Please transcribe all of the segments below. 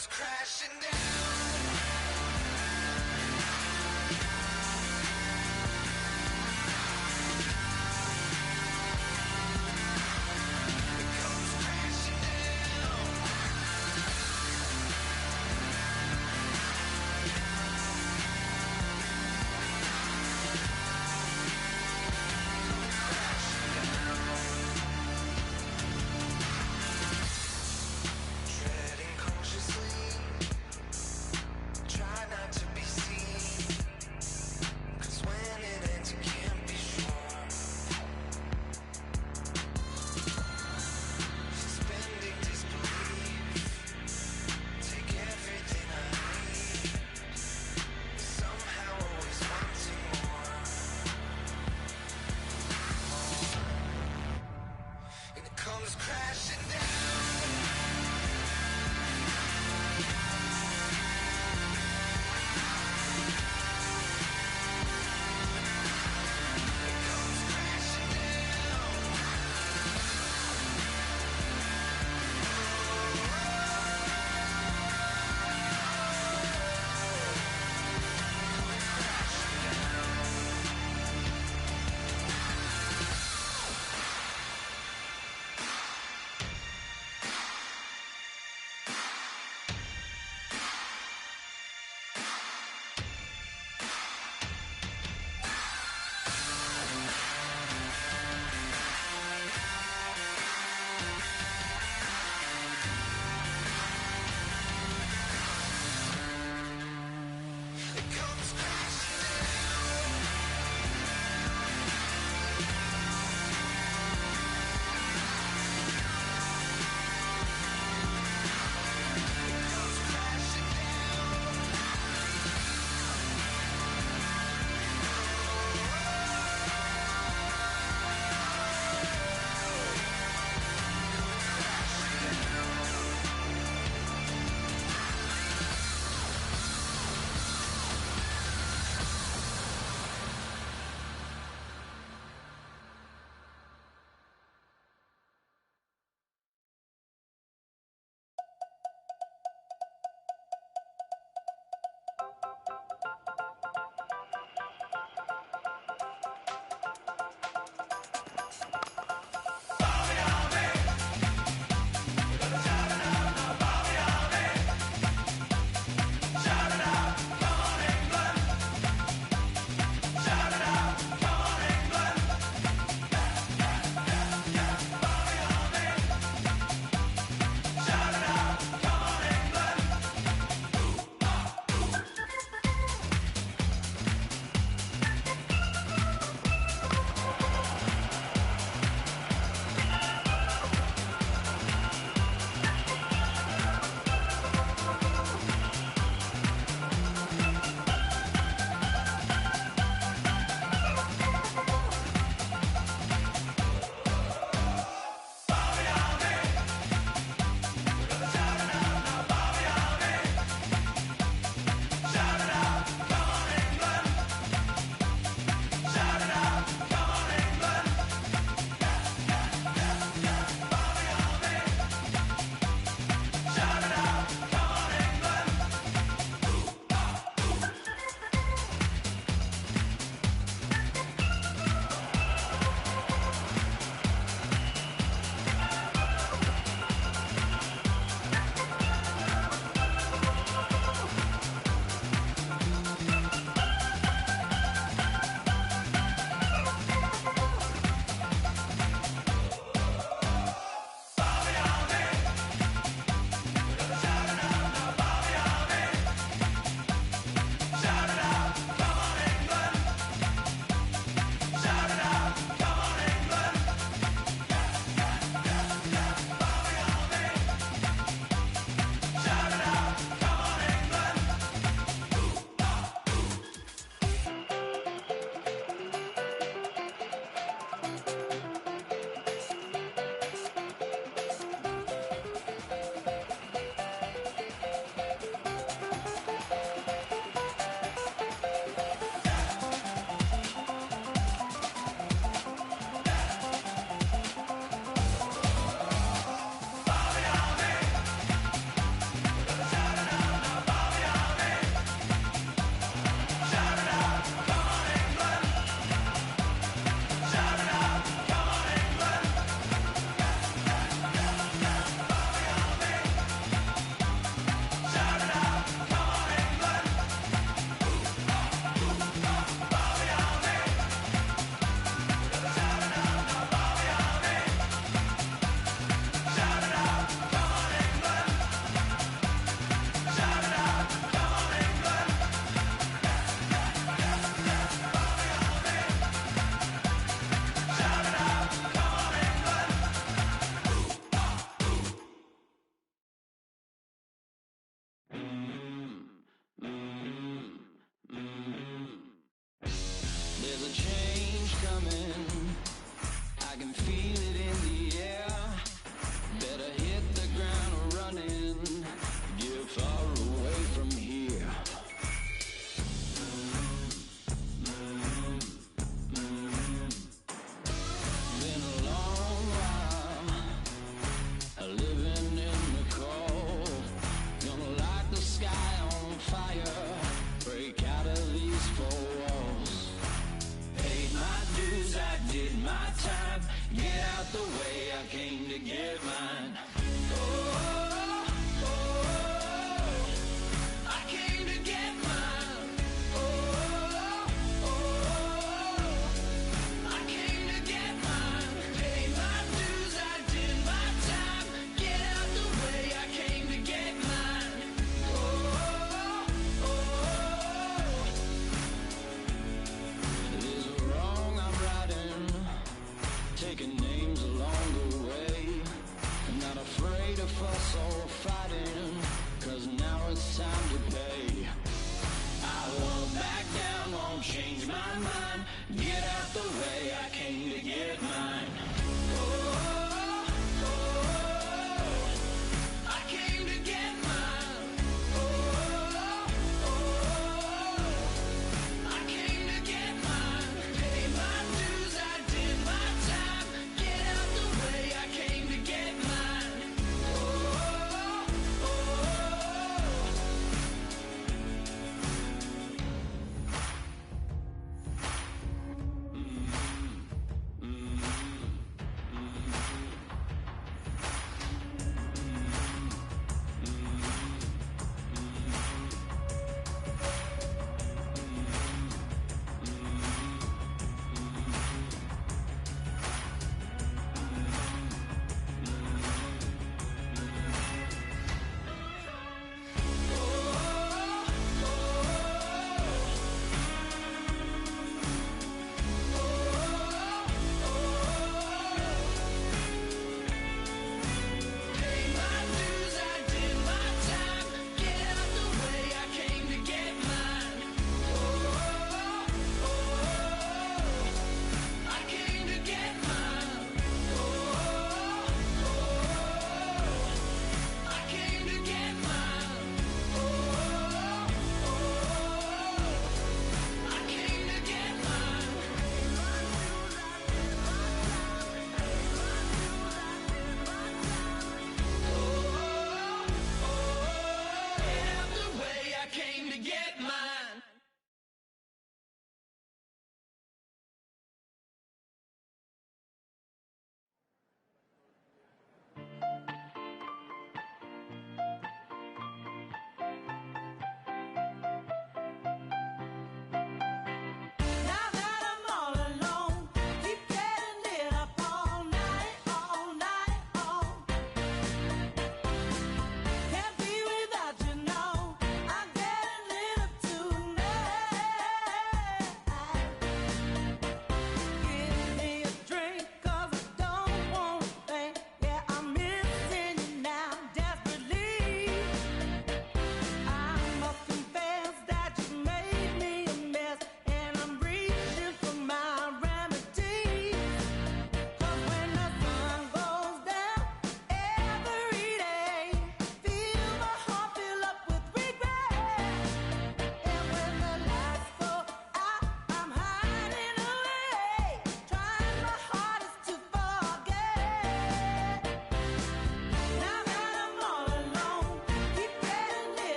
comes crashing down. Treading cautiously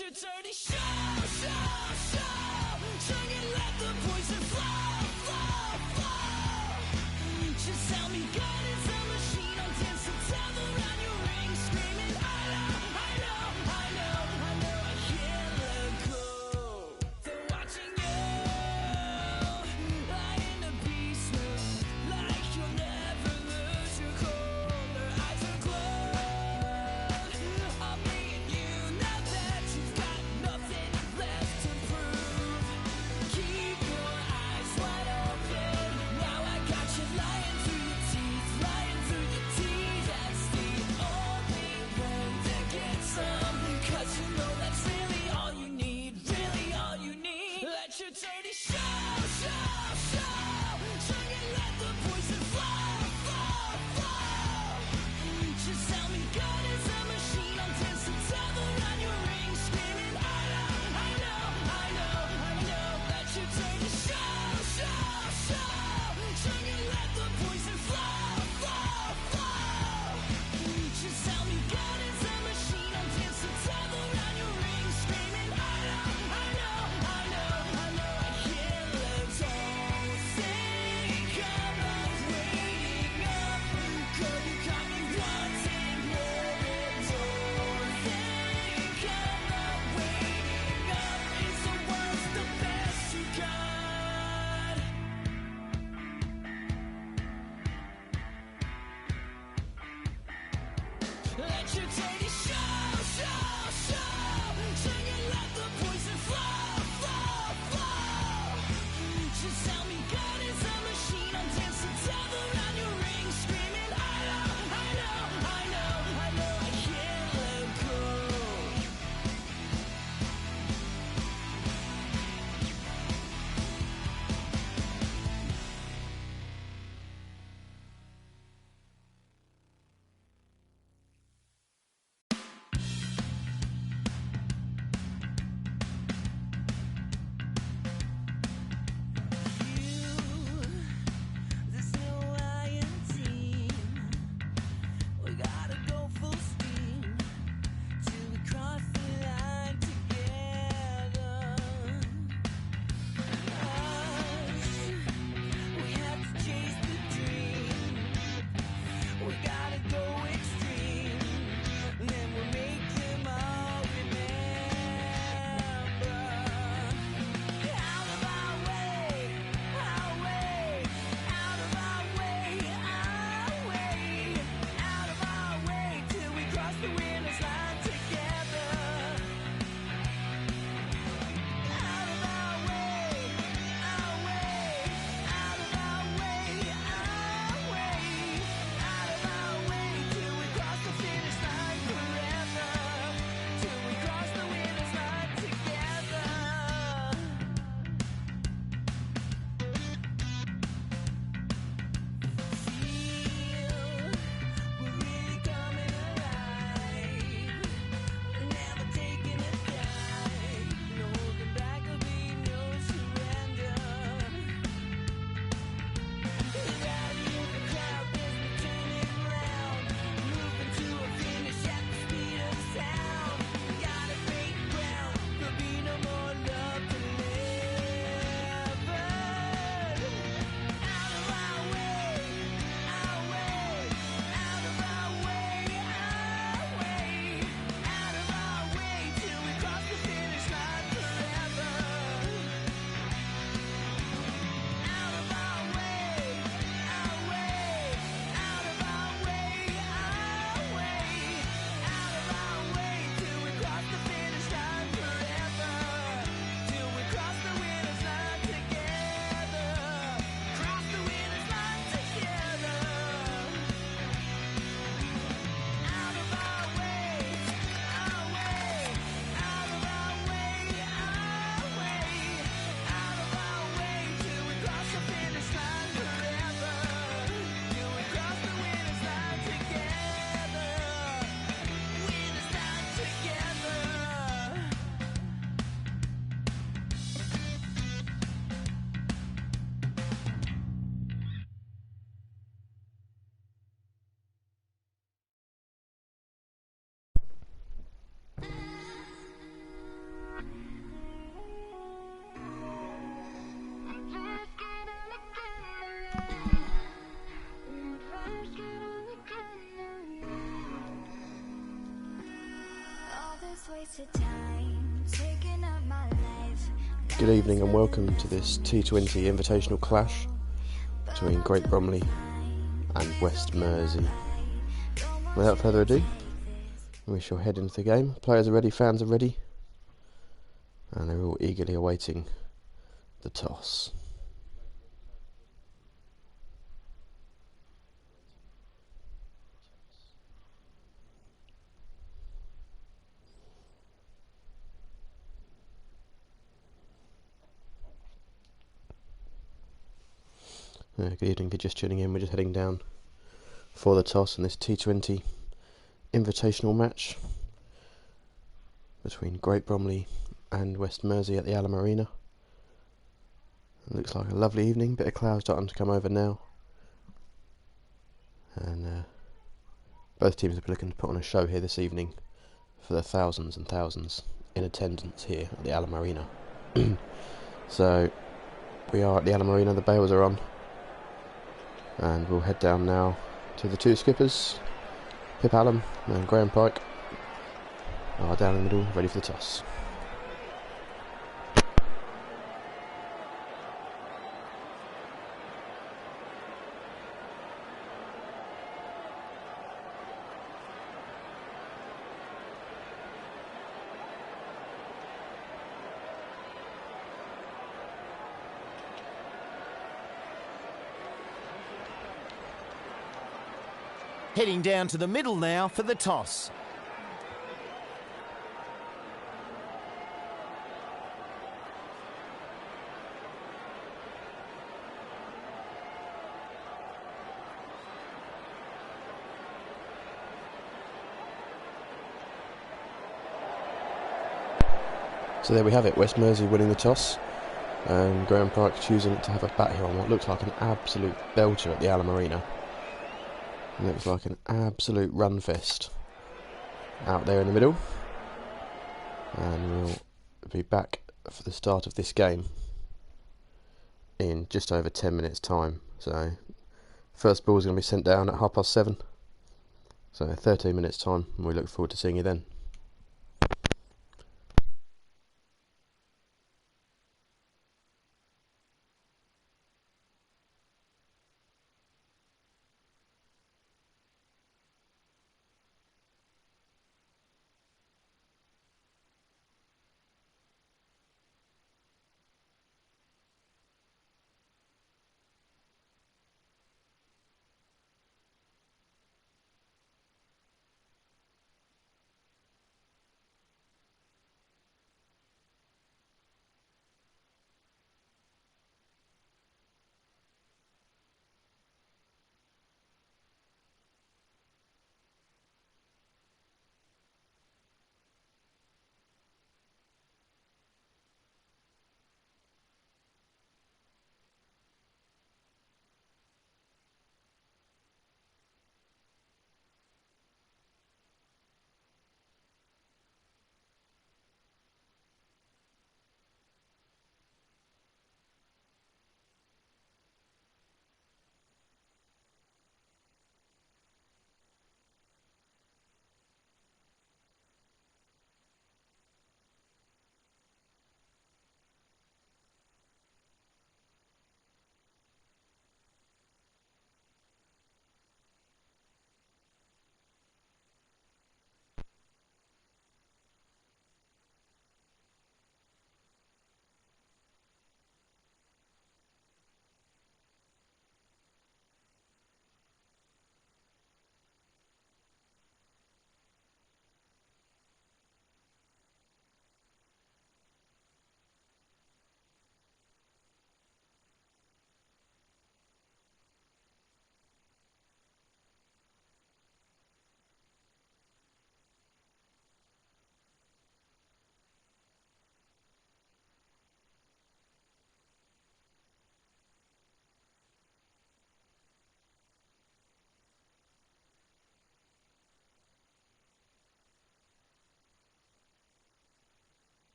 your dirty show, show, show. Drink and let the poison flow, flow, flow. Just tell me God is a machine. I'll dance the devil around your ring, screaming, I know, I know, I know, I know I can't let go. They're watching you, lying to beast mode, like you'll never lose your cool. Their eyes are glowed. I'm being you now that you've got nothing Good evening and welcome to this T20 invitational clash between Great Bromley and West Mersea. Without further ado, we shall head into the game. Players are ready, fans are ready, and they're all eagerly awaiting the toss. Good evening if you're just tuning in. We're just heading down for the toss in this T20 invitational match between Great Bromley and West Mersea at the Alum Arena. It looks like a lovely evening, bit of clouds starting to come over now, and both teams will be looking to put on a show here this evening for the thousands and thousands in attendance here at the Alum Arena. So we are at the Alum Arena, the bails are on, and we'll head down now to the two skippers. Pip Allen and Graham Pike are down in the middle, ready for the toss. Heading down to the middle now for the toss. So there we have it, West Mersea winning the toss, and Graham Pike choosing to have a bat here on what looks like an absolute belter at the Alum Arena. It looks like an absolute run fest out there in the middle, and we'll be back for the start of this game in just over 10 minutes time. So first ball is going to be sent down at 7:30, so 13 minutes time, and we look forward to seeing you then.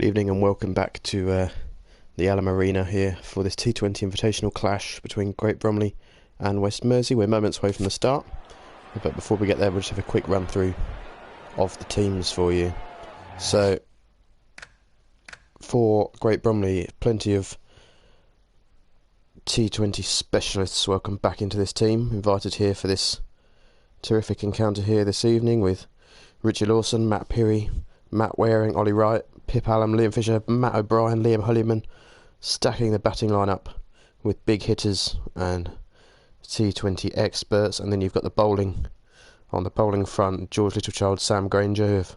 Good evening and welcome back to the Alum Arena here for this T20 Invitational clash between Great Bromley and West Mersea. We're moments away from the start, but before we get there we'll just have a quick run through of the teams for you. So for Great Bromley, plenty of T20 specialists welcome back into this team, invited here for this terrific encounter here this evening with Richie Lawson, Matt Peary, Matt Waring, Ollie Wright, Pip Allen, Liam Fisher, Matt O'Brien, Liam Hulliman, stacking the batting lineup with big hitters and T20 experts. And then you've got the bowling on the bowling front, George Littlechild, Sam Granger, who have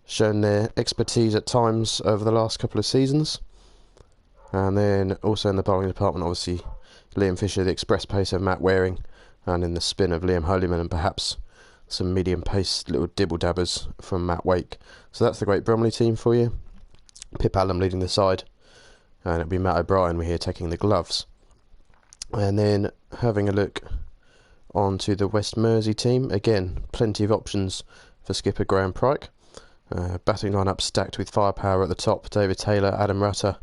shown their expertise at times over the last couple of seasons. And then also in the bowling department, obviously Liam Fisher, the express pace of Matt Waring, and in the spin of Liam Hulliman, and perhaps some medium pace little dibble dabbers from Matt Wake. So that's the Great Bromley team for you. Pip Allen leading the side, and it'll be Matt O'Brien we're here taking the gloves. And then having a look onto the West Mersea team, again plenty of options for skipper Graham Pryke. Batting lineup stacked with firepower at the top, David Taylor, Adam Rutter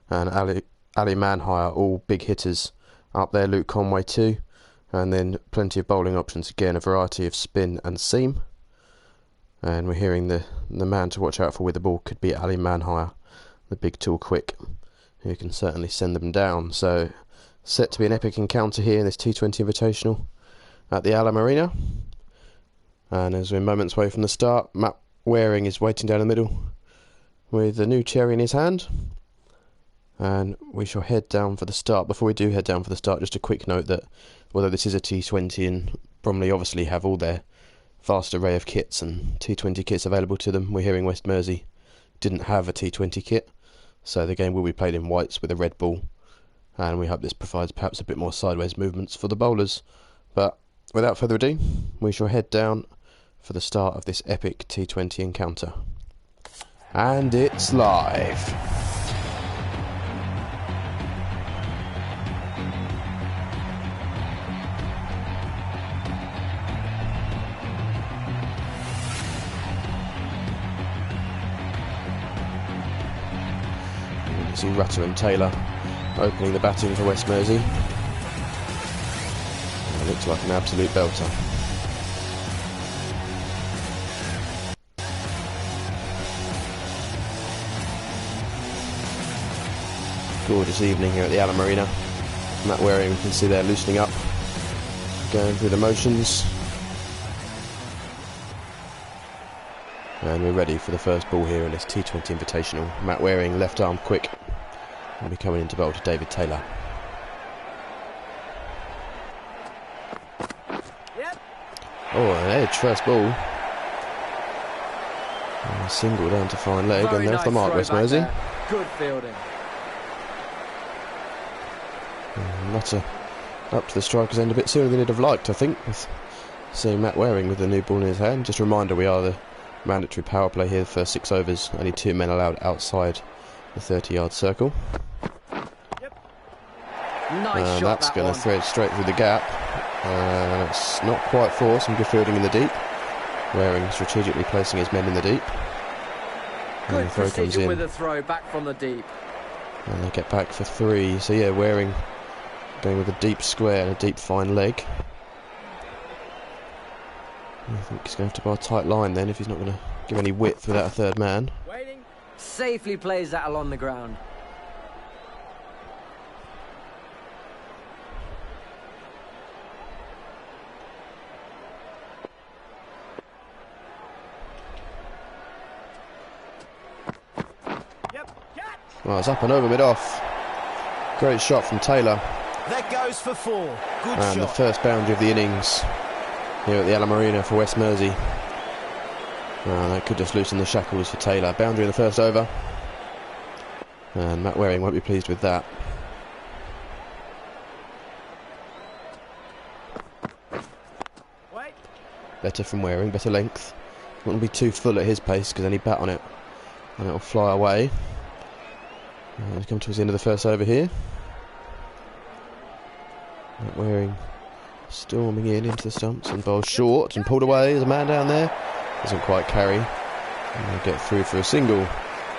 and Ali Manhire, all big hitters up there, Luke Conway too. And then plenty of bowling options, again a variety of spin and seam. And we're hearing the man to watch out for with the ball could be Ali Manhire, the big tall quick, who can certainly send them down. So set to be an epic encounter here in this T20 Invitational at the Alum Arena. And as we're moments away from the start, Matt Waring is waiting down the middle with the new cherry in his hand. And we shall head down for the start. Before we do head down for the start, just a quick note that although this is a T20 and Bromley obviously have all their vast array of kits and T20 kits available to them, we're hearing West Mersea didn't have a T20 kit, so the game will be played in whites with a red ball, and we hope this provides perhaps a bit more sideways movements for the bowlers. But without further ado, we shall head down for the start of this epic T20 encounter. And it's live. See Rutter and Taylor opening the batting for West Mersea. It looks like an absolute belter. Gorgeous evening here at the Alum Arena. Matt Waring, you can see there loosening up, going through the motions. And we're ready for the first ball here in this T20 Invitational. Matt Waring, left arm quick, will be coming into bowl to David Taylor. Yep. Oh, an edge, first ball. And a single down to fine leg, and there's the mark, West Mersea. Good fielding. Rutter up to the striker's end a bit sooner than he'd have liked, I think, with seeing Matt Waring with the new ball in his hand. Just a reminder, we are the mandatory power play here, the first 6 overs, only 2 men allowed outside the 30-yard circle. Yep. Nice shot, that's going to thread straight through the gap. It's not quite for some good fielding in the deep. Waring strategically placing his men in the deep. Good and the throw comes in with a throw back from the deep. And they get back for 3. So yeah, Waring going with a deep square and a deep fine leg. I think he's going to have to buy a tight line then if he's not going to give any width without a third man. Waiting. Safely plays that along the ground. Yep. Well, it's up and over mid-off. Great shot from Taylor. That goes for 4. Good And shot. the first boundary of the innings here at the Alum Arena for West Mersea. That could just loosen the shackles for Taylor. Boundary in the first over. And Matt Waring won't be pleased with that. Wait. Better from Waring, better length. Wouldn't be too full at his pace because then he'd bat on it and it'll fly away. And we come towards the end of the first over here. Matt Waring storming in into the stumps and bowls short and pulled away. There's a man down there. Doesn't quite carry. And they'll get through for a single.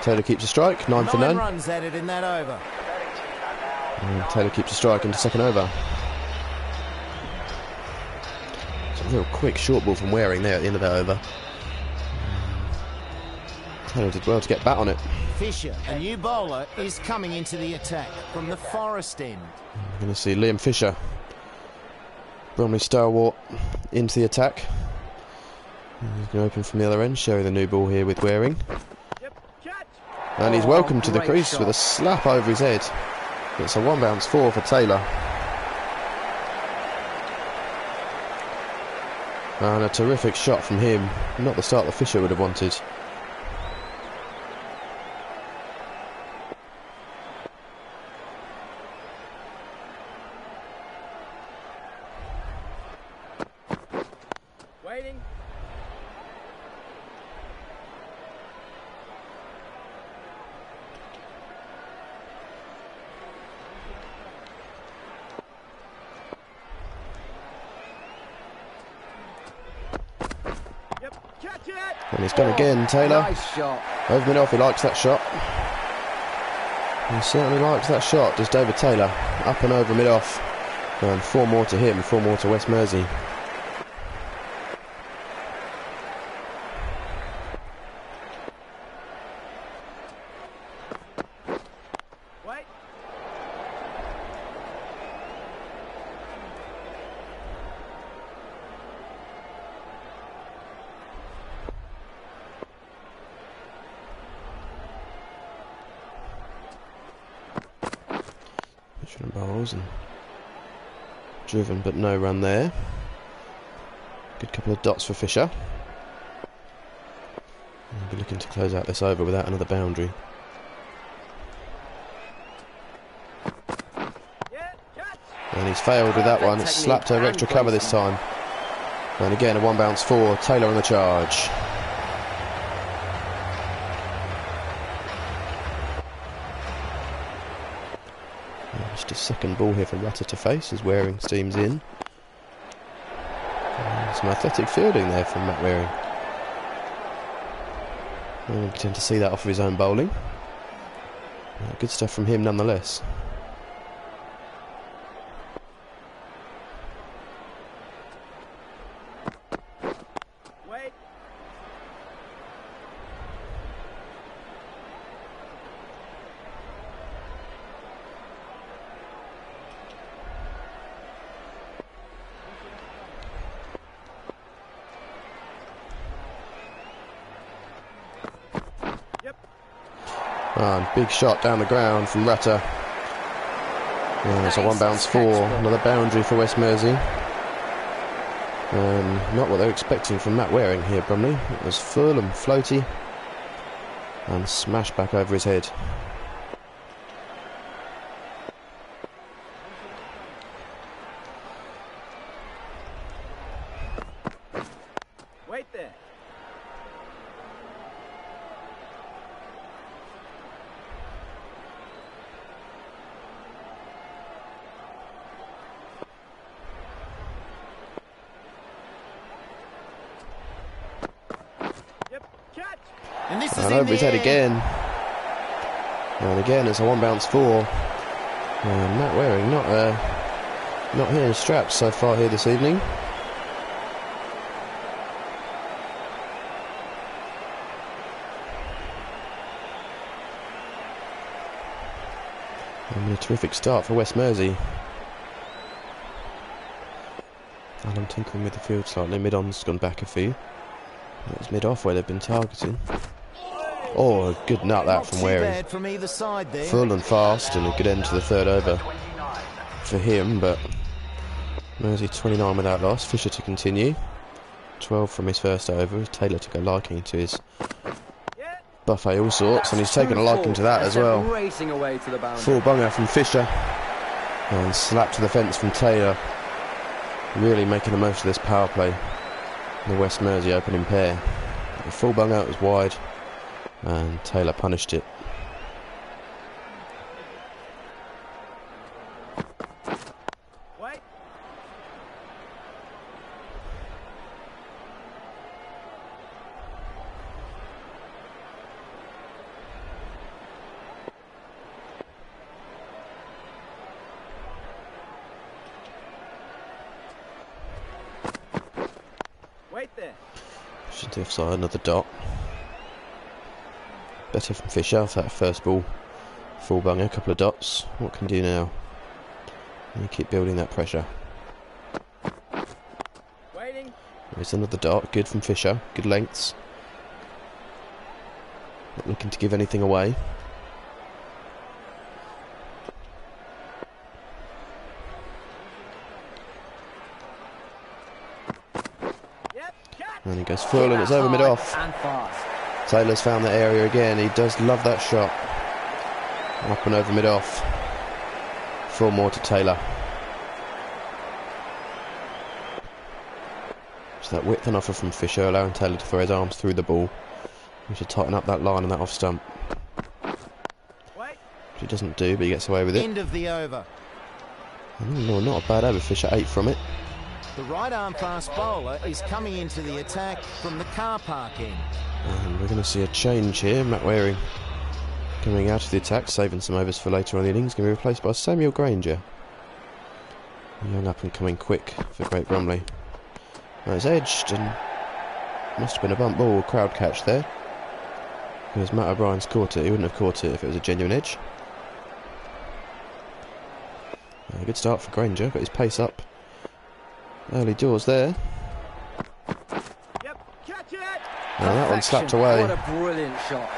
Taylor keeps a strike, 9 for 9 none. runs added in that over. And Taylor keeps a strike into second over. It's a real quick short ball from Waring there at the end of that over. Taylor did well to get bat on it. Fisher, a new bowler, is coming into the attack from the Forest end. We're going to see Liam Fisher, Bromley stalwart, into the attack. He's going to open from the other end, sharing the new ball here with Waring. And he's welcome to the great crease shot. with a slap over his head. It's a 1 bounce 4 for Taylor. And a terrific shot from him. Not the start that Fisher would have wanted. Waiting. Catch it. And he's done again, Taylor. Nice shot. Over mid-off, he likes that shot. He certainly likes that shot, does David Taylor. Up and over mid-off. And 4 more to him, 4 more to West Mersea. Wait. Fisher and bowls and driven, but no run there. Good couple of dots for Fisher. He'll be looking to close out this over without another boundary. Yeah, catch. And he's failed with that one. It's Technique slapped over and extra cover this time. And again, a 1 bounce 4. Taylor on the charge. Just a second ball here for Rutter to face as Waring steams in. And some athletic fielding there from Matt Waring. And we tend to see that off of his own bowling. Good stuff from him nonetheless. Wait. And big shot down the ground from Rutter. And it's a 1 bounce 4. Another boundary for West Mersea. Not what they're expecting from Matt Waring here, Bromley. It was full and floaty. And smashed back over his head. Wait there. Catch. And this is And in over his the head air. again. And again, it's a 1 bounce 4. And Matt Waring not hitting straps so far here this evening. And a terrific start for West Mersea. And I'm tinkering with the field slightly. Mid-on's gone back a few. That was mid-off where they've been targeting. Oh, a good nut that Not from too Waring. bad from either side there. Full and fast, and a good end to the third over for him, but Mersea 29 without loss. Fisher to continue. 12 from his first over. Taylor took a liking to his buffet all sorts, and he's taken a liking to that as well. Racing away to the boundary. Full bunger from Fisher. And slap to the fence from Taylor. Really making the most of this power play. The West Mersea opening pair. The full bunger was wide, and Taylor punished it. Wait. Just to the offside, another dot. Better from Fisher for that first ball. Full bunger, a couple of dots. What can he do now? And you keep building that pressure. Waiting. There's another dot, good from Fisher, good lengths. Not looking to give anything away. Yep. Catch. And he goes full and it's over mid-off. And fast. Taylor's found that area again. He does love that shot. Up and over mid-off. 4 more to Taylor. So that width and offer from Fisher, allowing Taylor to throw his arms through the ball. He should tighten up that line and that off stump. Wait. Which he doesn't do, but he gets away with it. End of the over. No, not a bad over. Fisher 8 from it. The right arm fast bowler is coming into the attack from the car park end. And we're going to see a change here. Matt Waring coming out of the attack, saving some overs for later on in the innings. Going to be replaced by Samuel Granger. Young up and coming quick for Great Bromley. Now it's edged and must have been a bump ball, crowd catch there. Because Matt O'Brien's caught it. He wouldn't have caught it if it was a genuine edge. A good start for Granger, got his pace up. Early doors there. Yep. Catch it. Now that one slapped away. What a brilliant shot.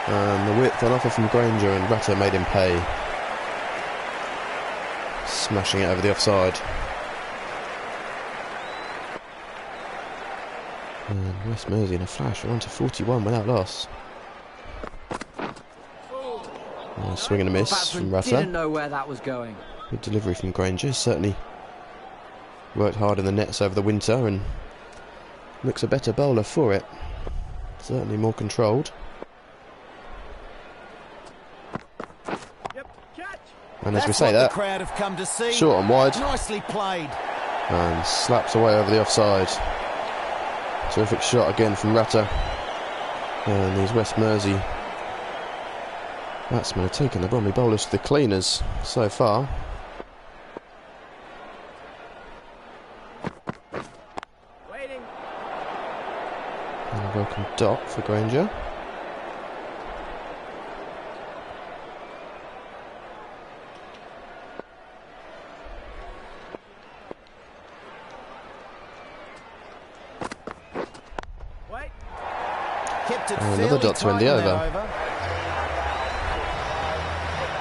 And the width on offer from Granger, and Rutter made him pay. Smashing it over the offside. And West Mersea in a flash, we're on to 41 without loss. Swing and a miss from Rutter. Didn't know where that was going. Good delivery from Granger. Certainly worked hard in the nets over the winter and looks a better bowler for it. Certainly more controlled. Yep. Catch. And as we That's say what that, the crowd have come to see. short and wide, Nicely played. and slaps away over the offside. Terrific shot again from Rutter. And these West Mersea batsmen have taken the Bromley bowlers to the cleaners so far. Waiting. And a welcome dot for Granger. Wait. Kept it And another fairly dot to end tight the in that over.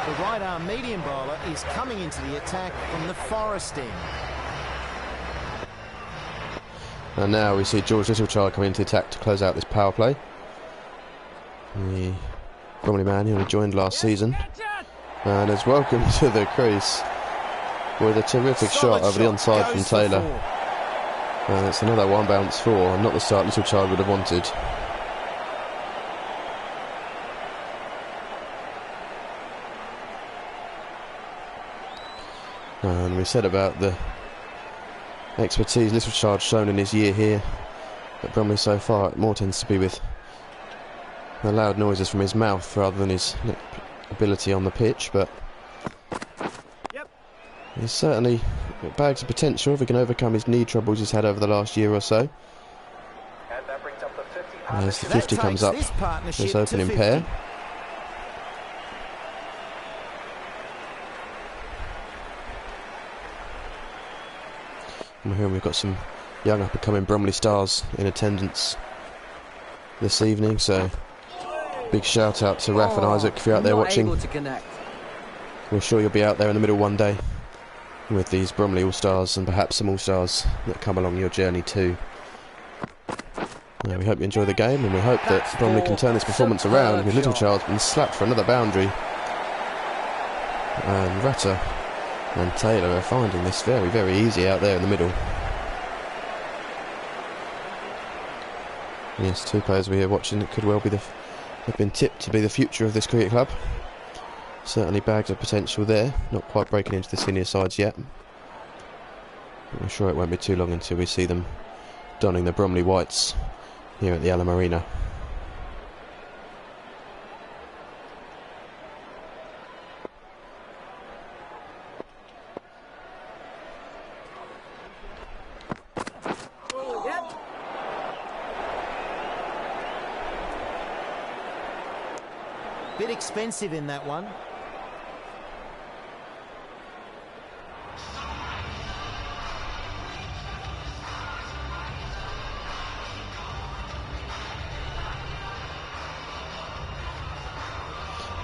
The right arm medium bowler is coming into the attack from the Forest end. And now we see George Littlechild coming into the attack to close out this power play. The Bromley man who only joined last season. Catch it. And is welcome to the crease with a terrific Solid shot over the onside from goes for Taylor. 4. And it's another one bounce 4, and not the start Littlechild would have wanted. And we said about the expertise Littlechild shown in his year here at Bromley so far. It more tends to be with the loud noises from his mouth rather than his ability on the pitch, but Yep. he's certainly bags of potential if he can overcome his knee troubles he's had over the last year or so. And that brings up the 50 And as the That 50 comes takes up, this partnership this to opening 50. pair. And here we've got some young up-and-coming Bromley stars in attendance this evening, so big shout out to Raf and Isaac if you're out there Not watching. able to connect. We're sure you'll be out there in the middle one day with these Bromley All-Stars and perhaps some All-Stars that come along your journey too. We hope you enjoy the game, and we hope that Bromley can turn this performance around, with Littlechild's been slapped for another boundary. And Rutter and Taylor are finding this very, very easy out there in the middle. Yes, 2 players we're here watching that could well be have been tipped to be the future of this cricket club. Certainly bags of potential there, not quite breaking into the senior sides yet. I'm sure it won't be too long until we see them donning the Bromley whites here at the Alum Arena. Yep. Bit expensive in that one.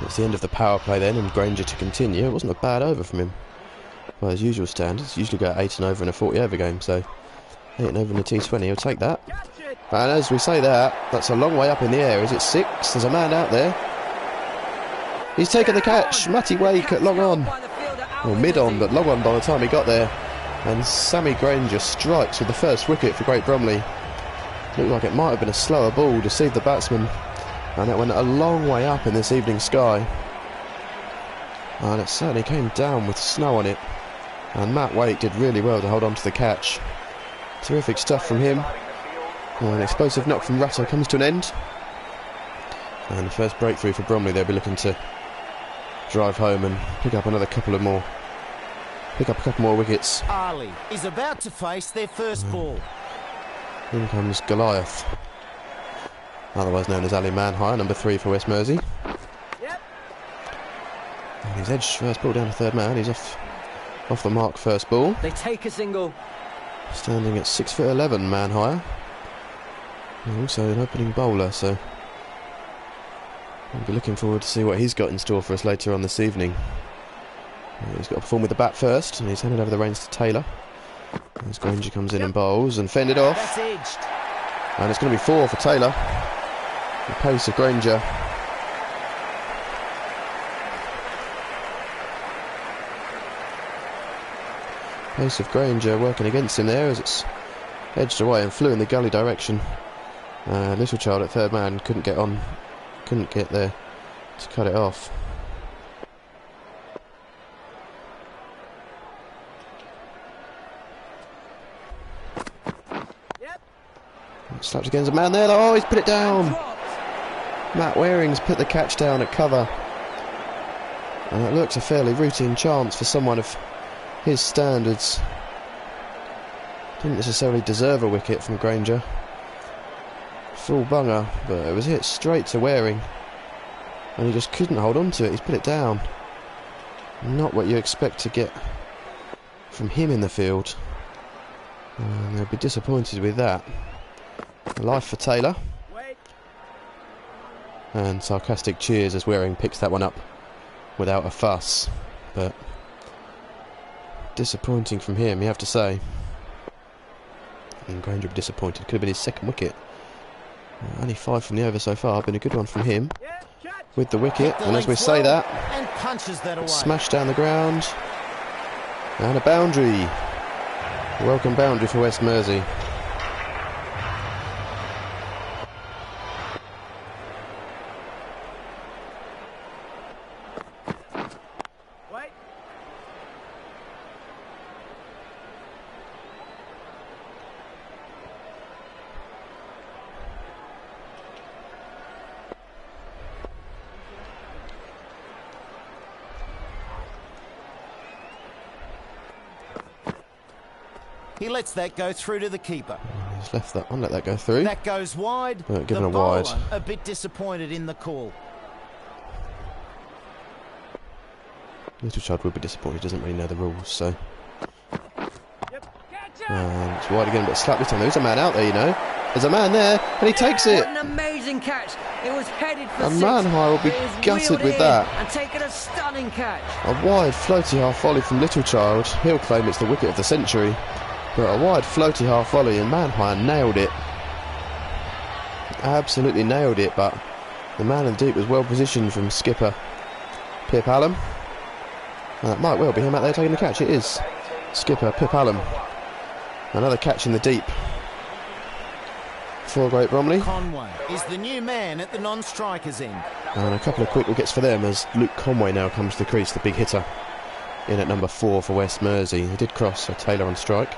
It's the end of the power play then, and Granger to continue. It wasn't a bad over from him. By his usual standards, usually go 8 and over in a 40 over game, so 8 and over in a T20, he'll take that. And as we say that, that's a long way up in the air. Is it 6? There's a man out there. He's taken the catch. Matty Wake at long on. Or mid on, but long on by the time he got there. And Sammy Granger strikes with the first wicket for Great Bromley. Looked like it might have been a slower ball, deceived the batsman. And it went a long way up in this evening sky. And it certainly came down with snow on it. And Matt Wake did really well to hold on to the catch. Terrific stuff from him. An explosive knock from Rutter comes to an end. And the first breakthrough for Bromley. They'll be looking to drive home and pick up a couple more wickets. Ali is about to face their first ball. In comes Goliath, otherwise known as Ali Manhire, number 3 for West Mersea. Yep. And he's edged first ball down to third man. He's off the mark first ball. They take a single. Standing at 6'11", Manhire. And also an opening bowler, so we'll be looking forward to see what he's got in store for us later on this evening. He's got to perform with the bat first, and he's handed over the reins to Taylor. As Granger comes in and bowls and fended off. That's edged. And it's going to be 4 for Taylor. The pace of Granger. Pace of Granger working against him there as it's edged away and flew in the gully direction. Little Child at third man couldn't get there to cut it off. Yep. Slapped against a man there. Oh, he's put it down. Matt Waring's put the catch down at cover. And it looks a fairly routine chance for someone of his standards. Didn't necessarily deserve a wicket from Granger. Full bunger, but it was hit straight to Waring. And he just couldn't hold on to it. He's put it down. Not what you expect to get from him in the field. And they'll be disappointed with that. Life for Taylor. Wait. And sarcastic cheers as Waring picks that one up without a fuss. But disappointing from him, you have to say. And Granger would be disappointed. Could have been his second wicket. Only 5 from the over so far. Been a good one from him. Yeah, catch. With the wicket. The And as we length say well, that, and punches that away. smash down the ground. And a boundary. Welcome boundary for West Mersea. Wait. He lets that go through to the keeper. He's left that one, let that go through. That goes wide. Given The a wide. bowler a bit disappointed in the call. Little Child would be disappointed, doesn't really know the rules, so. Yep. Catch it. And it's wide again, but slap this time. There's a man out there, you know. There's a man there, and he takes it. What an amazing catch. It was headed for And 6. Manhire will be It is gutted wheeled with in that. And taken a stunning catch. A wide floaty half volley from Little Child. He'll claim it's the wicket of the century. But a wide floaty half volley, and Manhire nailed it. Absolutely nailed it, but the man in the deep was well positioned from skipper Pip Allen. And that might well be him out there taking the catch. It is skipper Pip Allen. Another catch in the deep for Great Bromley. Conway is the new man at the non-strikers end. And a couple of quick wickets for them as Luke Conway now comes to the crease, the big hitter, in at number 4 for West Mersea. He did cross, so Taylor on strike.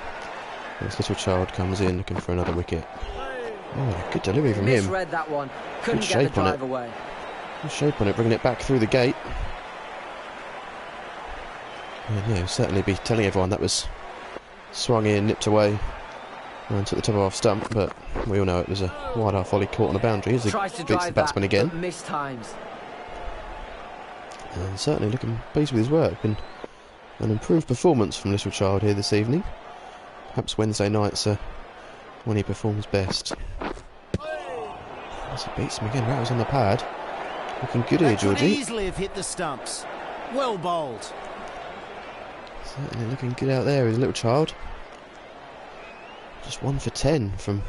This Little Child comes in looking for another wicket. Oh, good delivery from him. Misread that one. Couldn't Good get the shape on it. drive away. Good shape on it, bringing it back through the gate. And yeah, he'll certainly be telling everyone that was swung in, nipped away, and took the top off stump, but we all know it was a wide half volley caught on the boundary. Here's Tries to beats the drive batsman that, again. but missed times. And certainly looking pleased with his work. Been an improved performance from Little Child here this evening. Perhaps Wednesday nights are when he performs best. As he beats him again, rattles on the pad. Looking good here, That could Georgie. easily have hit the stumps. Well bowled. Certainly looking good out there, his Little Child. Just 1 for 10 from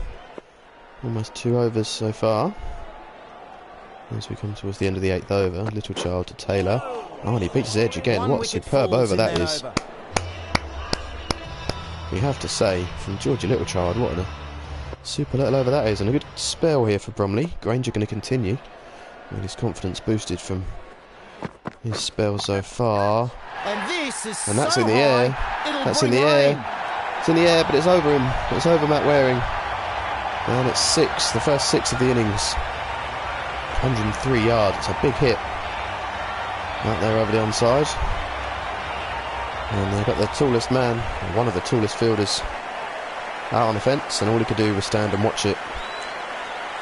almost 2 overs so far. As we come towards the end of the 8th over, Little Child to Taylor. Oh, and he beats his edge again. One What a wicket superb falls over in that is. over. We have to say, from Georgie Little Child, what a super little over that is. And a good spell here for Bromley. Granger going to continue. And his confidence boosted from his spell so far. And this is And that's so in the air. high, it'll That's in bring the air. rain. It's in the air, but it's over him. It's over Matt Waring. And it's 6, the first 6 of the innings. 103 yards. It's a big hit. Out there over the onside. And they've got the tallest man, or one of the tallest fielders, out on the fence, and all he could do was stand and watch it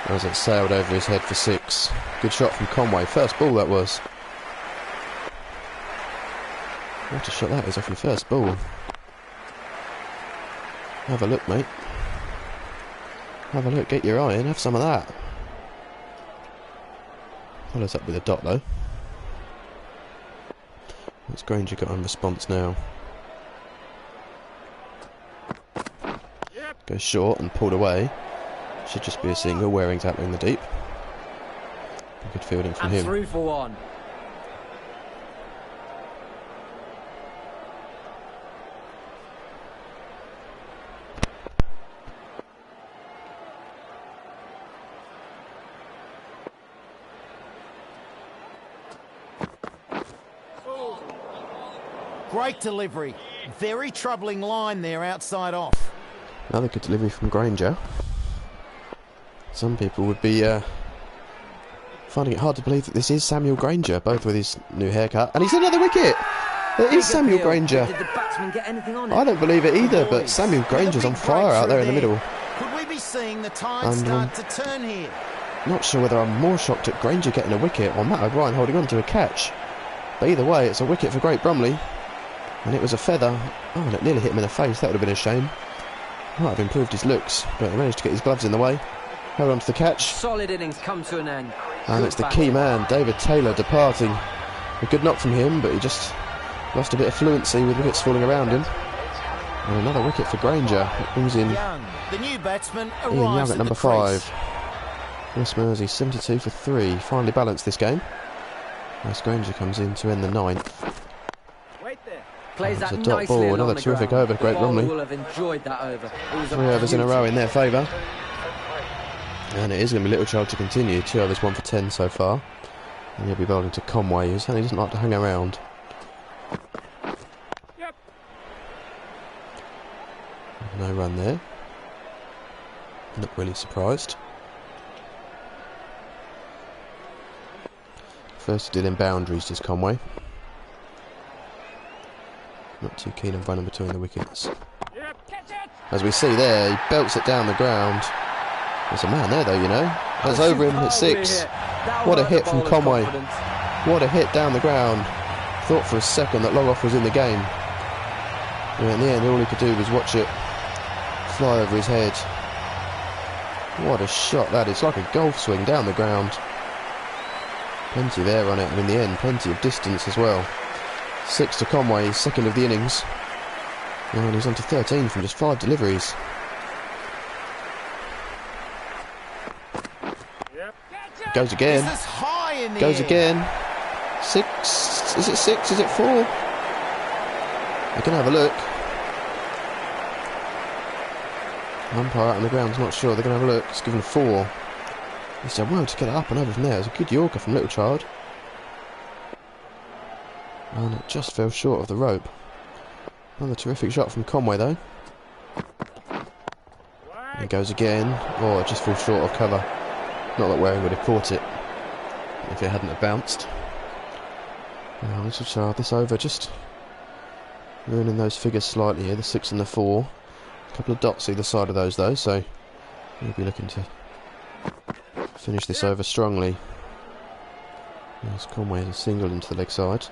as it sailed over his head for 6. Good shot from Conway. First ball that was. What a shot that is off your first ball. Have a look, mate. Have a look, get your eye in, have some of that. Follows up with a dot though. What's Granger got in response now? Goes short and pulled away. Should just be a single. Waring tackling the deep. Good fielding from And him. through for 1. Great delivery. Very troubling line there outside off. Another good delivery from Granger. Some people would be finding it hard to believe that this is Samuel Granger, both with his new haircut. And he's another wicket! It is Samuel Big appeal. Granger. Did the batsman get anything on it? I don't believe it either, but Boys, Samuel Granger's on with a big fire out there in the breakthrough middle. Could we be seeing the tide And, start to turn here? Not sure whether I'm more shocked at Granger getting a wicket or Matt O'Brien holding on to a catch. But either way, it's a wicket for Great Bromley. And it was a feather. Oh, and it nearly hit him in the face. That would have been a shame. Might have improved his looks, but he managed to get his gloves in the way. Held on to the catch. Solid innings come to an end. And Good it's the batting. key man, David Taylor, departing. A good knock from him, but he just lost a bit of fluency with wickets falling around him. And another wicket for Granger. It brings in Young, the new batsman, Ian Young arrives at at number the crease. 5. West Mersea 72 for 3. Finally balanced this game. As Granger comes in to end the 9th. Wait there. Plays That's that a dot nicely ball, along another the terrific ground. over, Great The bowler Bromley. will have enjoyed that over. It was 3 overs in a beauty. row in their favour. And it is going to be Little Child to continue. 2 overs, 1 for 10 so far. And he'll be bowling to Conway, who certainly doesn't like to hang around. Yep. No run there. Not really surprised. First to deal in boundaries, does Conway. Not too keen on running between the wickets. Yep. Catch it. As we see there, he belts it down the ground. There's a man there though, you know. That's over him at 6. What a hit from Conway. What a hit down the ground. Thought for a second that long off was in the game. And in the end, all he could do was watch it fly over his head. What a shot that is. Like a golf swing down the ground. Plenty there on it, and in the end, plenty of distance as well. 6 to Conway, second of the innings. And he's on to 13 from just 5 deliveries. Yep. Catch it. Goes again. This is high in the Goes air. again. 6. Is it 6? Is it 4? We can have a look. Umpire out on the ground's not sure. They're going to have a look. It's given 4. He's done well to get it up and over from there. It was a good Yorker from Little Child. And it just fell short of the rope. Another terrific shot from Conway though. And it goes again. Oh, it just falls short of cover. Not that Waring would have caught it if it hadn't have bounced. Now, Little Child, this over just ruining those figures slightly here, the 6 and the 4. A couple of dots either side of those though, so we'll be looking to finish this over strongly. There's Conway a single into the leg side.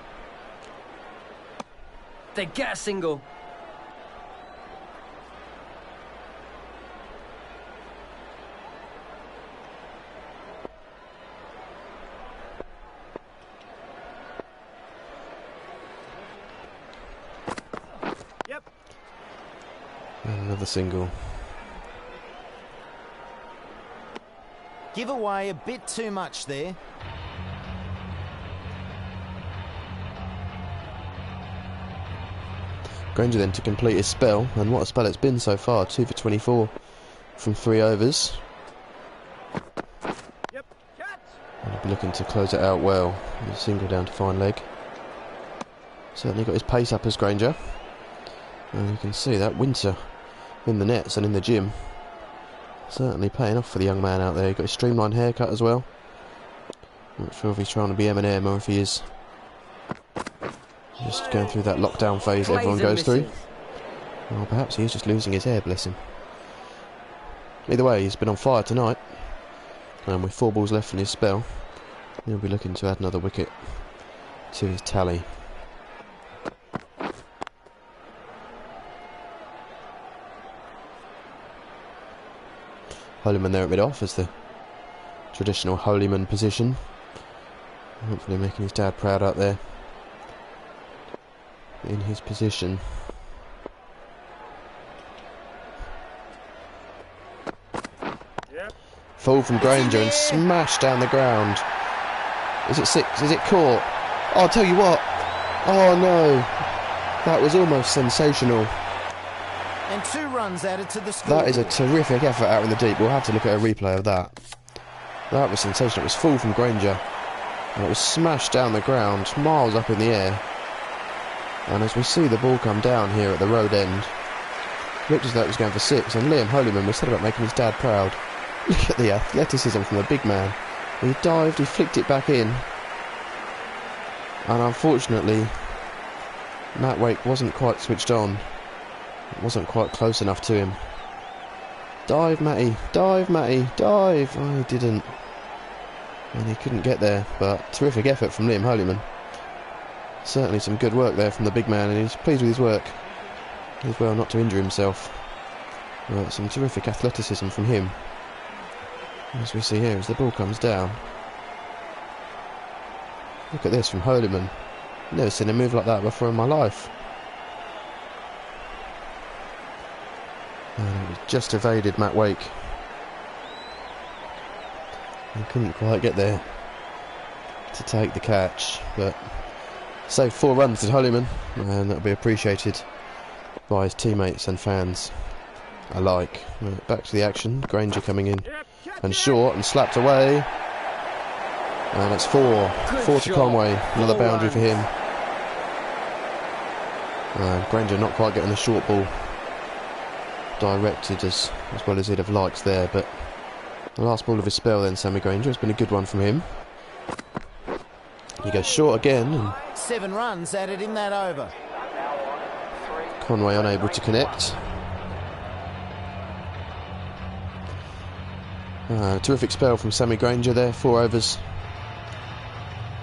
They get a single. Yep. And another single. Give away a bit too much there. Granger then to complete his spell, and what a spell it's been so far. 2 for 24 from 3 overs. Yep. Catch. And he'll be looking to close it out well. With a single down to fine leg. Certainly got his pace up as Granger. And you can see that winter in the nets and in the gym. Certainly paying off for the young man out there. He got his streamlined haircut as well. Not sure if he's trying to be Eminem or if he is just going through that lockdown phase everyone goes through. Or perhaps he is just losing his hair, bless him. Either way, he's been on fire tonight. And with 4 balls left in his spell, he'll be looking to add another wicket to his tally. Holyman there at mid-off as the traditional Holyman position. Hopefully making his dad proud out there in his position. Yep. Fall from Granger and smash down the ground. Is it 6? Is it caught? Oh, I'll tell you what. Oh no. That was almost sensational. And 2 runs added to the score. That is a terrific effort out in the deep. We'll have to look at a replay of that. That was sensational. It was full from Granger. And it was smashed down the ground, miles up in the air. And as we see the ball come down here at the road end, looked as though it was going for 6. And Liam Holyman was said about making his dad proud. Look at the athleticism from the big man. He dived, he flicked it back in. And unfortunately, Matt Wake wasn't quite switched on. It wasn't quite close enough to him. Dive, Matty. Dive, Matty. Dive. Oh, he didn't. And he couldn't get there. But terrific effort from Liam Holyman. Certainly some good work there from the big man, and he's pleased with his work as well, not to injure himself. But some terrific athleticism from him. As we see here, as the ball comes down. Look at this from Holyman. Never seen him move like that before in my life. And it just evaded Matt Wake. He couldn't quite get there to take the catch, but saved 4 runs to Holyman, and that'll be appreciated by his teammates and fans alike. Right, back to the action. Granger coming in and short and slapped away, and it's 4. 4 to Conway. Another boundary for him. Granger not quite getting the short ball directed as well as he'd have liked there, but the last ball of his spell then, Sammy Granger, has been a good one from him. He goes short again, and 7 runs added in that over. Conway unable to connect. Terrific spell from Sammy Granger there, 4 overs.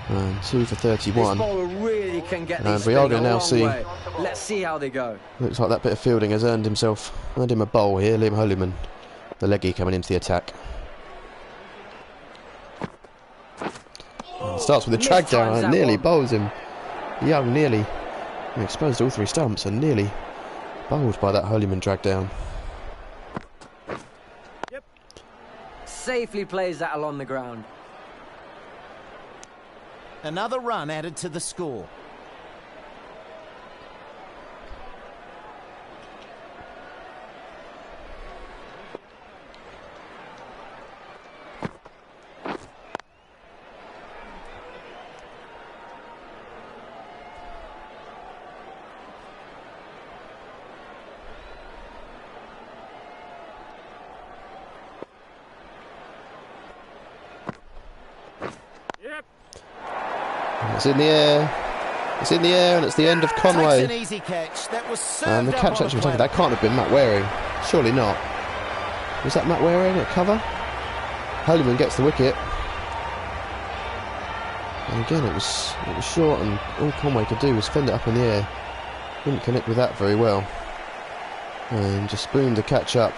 And 2 for 31. This bowler really can get And these we are things going to a now long see. way. Let's see how they go. Looks like that bit of fielding has earned him a bowl here. Liam Holyman, the leggy, coming into the attack. And starts with a drag down and nearly bowls him. Young nearly exposed all 3 stumps and nearly bowled by that Holyman drag down. Yep. Safely plays that along the ground. Another run added to the score. Yep. It's in the air. It's in the air, and it's the end of Takes an Conway. easy catch. That was served And the up catch on a actually was taken. platter. That can't have been Matt Waring. Surely not. Was that Matt Waring at cover? Holyman gets the wicket. And again, it was short, and all Conway could do was fend it up in the air. Didn't connect with that very well, and just spooned the catch up.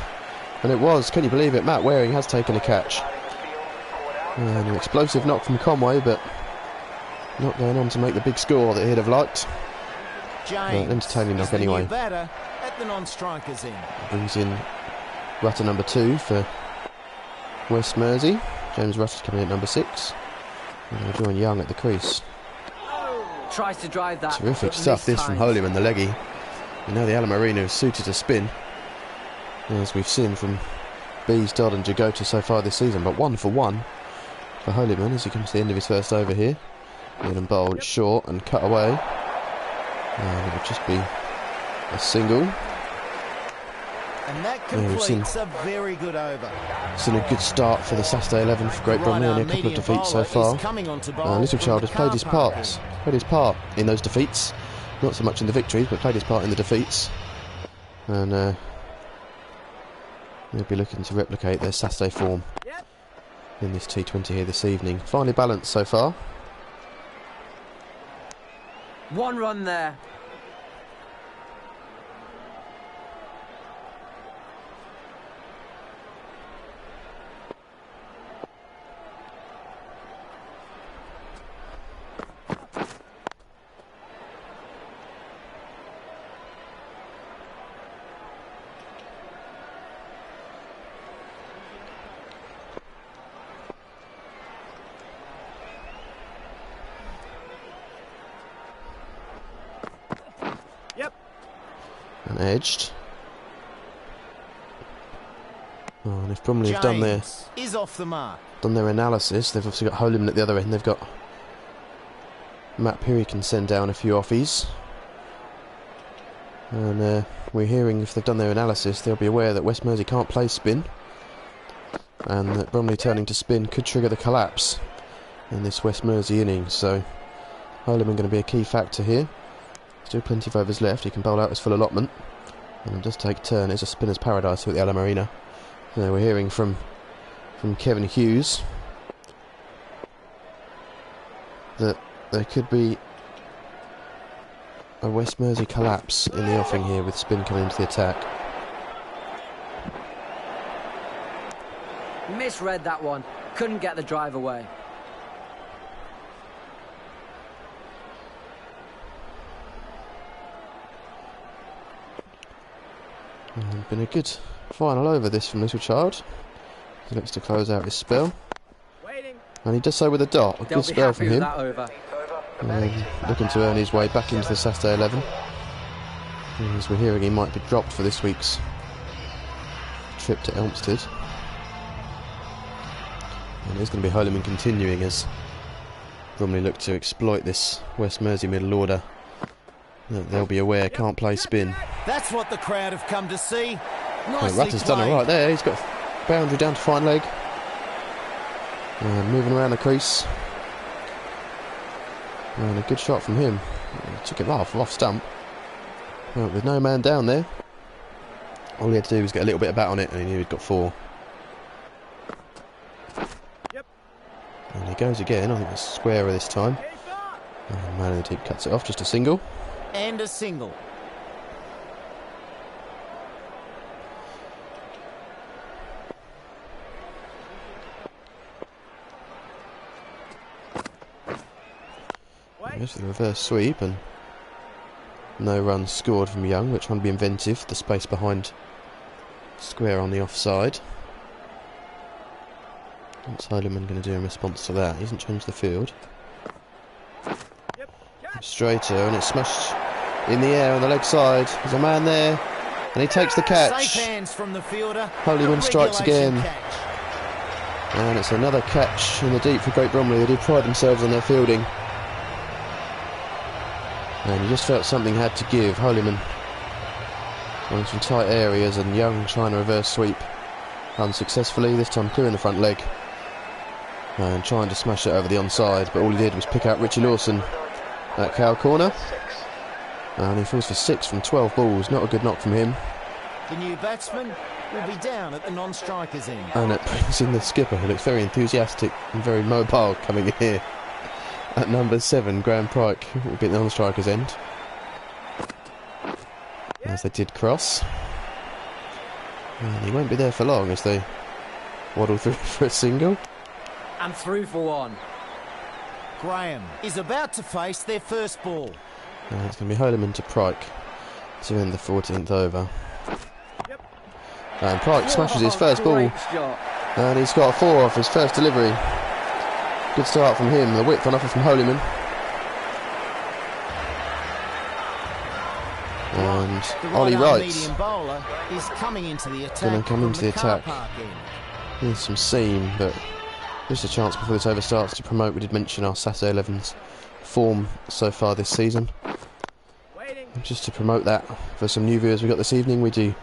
And it was, can you believe it, Matt Waring has taken a catch. And an explosive knock from Conway, but not going on to make the big score that he'd have liked. James, But entertaining knock is the new anyway. batter at the non-strikers end. Brings in Rutter number 2 for West Mersea. James Rutter's coming in at number 6. And they'll join Young at the crease. Tries to drive that. Terrific but stuff this from mistimed. Holyman, the leggy. You know the Alamarina is suited to spin, as we've seen from Bees, Dodd and Jagota so far this season. But 1 for 1 for Holyman as he comes to the end of his first over here. Ian bowled, it's short and cut away. And it would just be a single. And that Yeah, we've seen- completes a very good over. It's been a good start for the Saturday 11 for Great Bromley, only a couple of defeats so far. Little Child has played his part in those defeats. Not so much in the victories, but played his part in the defeats. And they'll be looking to replicate their Saturday form in this T20 here this evening. Finely balanced so far. 1 run there. Yep. And edged. Oh, and if Bromley have done James is off the mark. their analysis, they've obviously got Holyman at the other end. They've got Matt Peary can send down a few offies. And we're hearing, if they've done their analysis, they'll be aware that West Mersea can't play spin, and that Bromley turning to spin could trigger the collapse in this West Mersea innings. So Holyman going to be a key factor here. Still plenty of overs left. He can bowl out his full allotment, and it does take turn. It's a spinner's paradise here at the Alamarina. We're hearing from Kevin Hughes that there could be a West Mersea collapse in the offing here with spin coming into the attack. Misread that one. Couldn't get the drive away. And been a good final over this from Little Child. He looks to close out his spell, Waiting. and he does so with a dot. A They'll good be spell happy from with him. that over. Looking to earn his way back into the Saturday 11. And as we're hearing, he might be dropped for this week's trip to Elmstead. And it's going to be Holyman continuing as Bromley look to exploit this West Mersea middle order. They'll be aware, can't play spin. That's what the crowd have come to see. Well, Nicely Rutter's done it played. right there. He's got a boundary down to fine leg. And moving around the crease. And a good shot from him. He took it off stump. Well, with no man down there, all he had to do was get a little bit of bat on it, and he knew he'd got 4. Yep. And he goes again. I think it's squarer this time. Keep up. And man in the deep cuts it off, just a single. And a single. Wait. Goes for the reverse sweep, and no runs scored from Young, which one be inventive, the space behind square on the offside. What's Holyman going to do in response to that? He hasn't changed the field. Yep. Catch. Straighter, and it's smashed in the air on the leg side. There's a man there, and he takes the catch. Safe hands from the fielder. Holyman A strikes regulation again. catch. And it's another catch in the deep for Great Bromley. They do pride themselves on their fielding. And you just felt something had to give. Holyman on some tight areas, and Young trying to reverse sweep unsuccessfully, this time clearing the front leg and trying to smash it over the onside, but all he did was pick out Richie Lawson at cow corner, and he falls for 6 from 12 balls. Not a good knock from him, The new batsman will be down at the non-strikers end. and it brings in the skipper, who looks very enthusiastic and very mobile coming in here. at number 7, Graham Pryke will be at the non-striker's end. As they did cross. And he won't be there for long as they waddle through for a single. And through for one. Graham is about to face their first ball. And it's going to be Holyman to Pryke to end the 14th over. And Pryke smashes his first ball. Great shot. And he's got a 4 off his first delivery. Good start from him. The width on offer from Holyman. And The Ollie right-arm Wright medium bowler is coming into the attack. gonna come from into the car attack. park end. There's some seam, but just a chance before this over starts to promote. We did mention our Saturday 11's form so far this season. Waiting. And just to promote that for some new viewers we got this evening, we do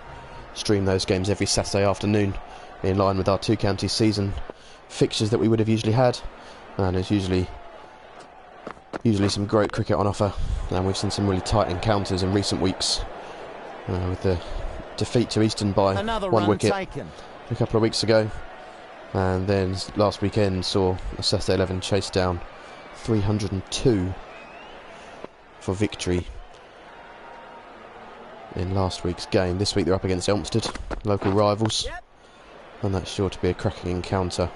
stream those games every Saturday afternoon in line with our 2 county season fixtures that we would have usually had, and there's usually some great cricket on offer, and we've seen some really tight encounters in recent weeks with the defeat to Easton by Another 1 run wicket taken. a couple of weeks ago, and then last weekend saw a Saturday 11 chase down 302 for victory in last week's game. This week they're up against Elmstead, local rivals, and that's sure to be a cracking encounter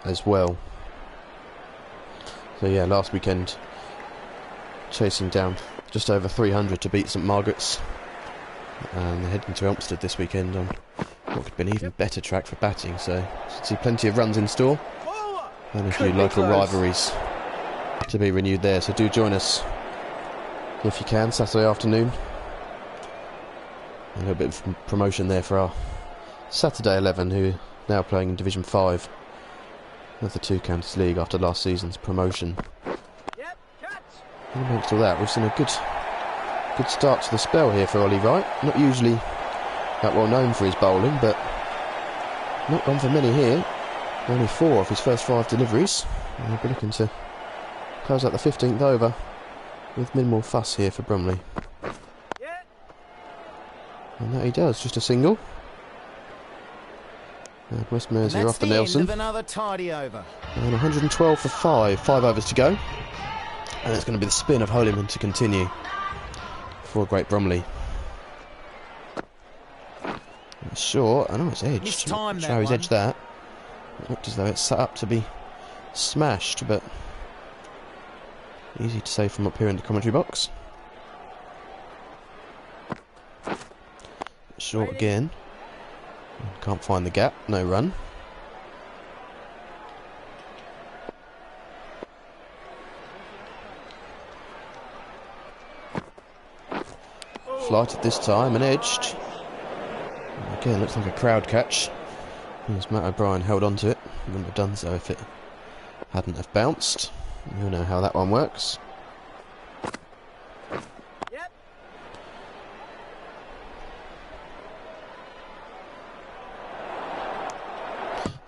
as well. So yeah, last weekend chasing down just over 300 to beat St Margaret's, and they're heading to Elmstead this weekend on what could be an even better track for batting, so should see plenty of runs in store and a few Could be local close. rivalries to be renewed there, so do join us if you can Saturday afternoon. A little bit of promotion there for our Saturday 11, who are now playing in Division 5 of the 2 Counties League after last season's promotion. Yep, catch. And amongst all that, we've seen a good start to the spell here for Ollie Wright. Not usually that well known for his bowling, but not gone for many here. Only 4 off his first 5 deliveries. And we'll be looking to close out the 15th over with minimal fuss here for Bromley. Yeah. And that he does, just a single. And West Mersea are That's off the the end Nelson. of another tidy over. And 112 for 5 overs to go. And it's going to be the spin of Holyman to continue for Great Bromley. It's short, I know it's edged. Missed I'm time, not that sure how he's one. edged that. It looked as though it's set up to be smashed, but easy to say from up here in the commentary box. Short again. Can't find the gap, no run. Flighted this time and edged. Again, looks like a crowd catch. As Matt O'Brien held on to it. He wouldn't have done so if it hadn't have bounced. You know how that one works. Yep.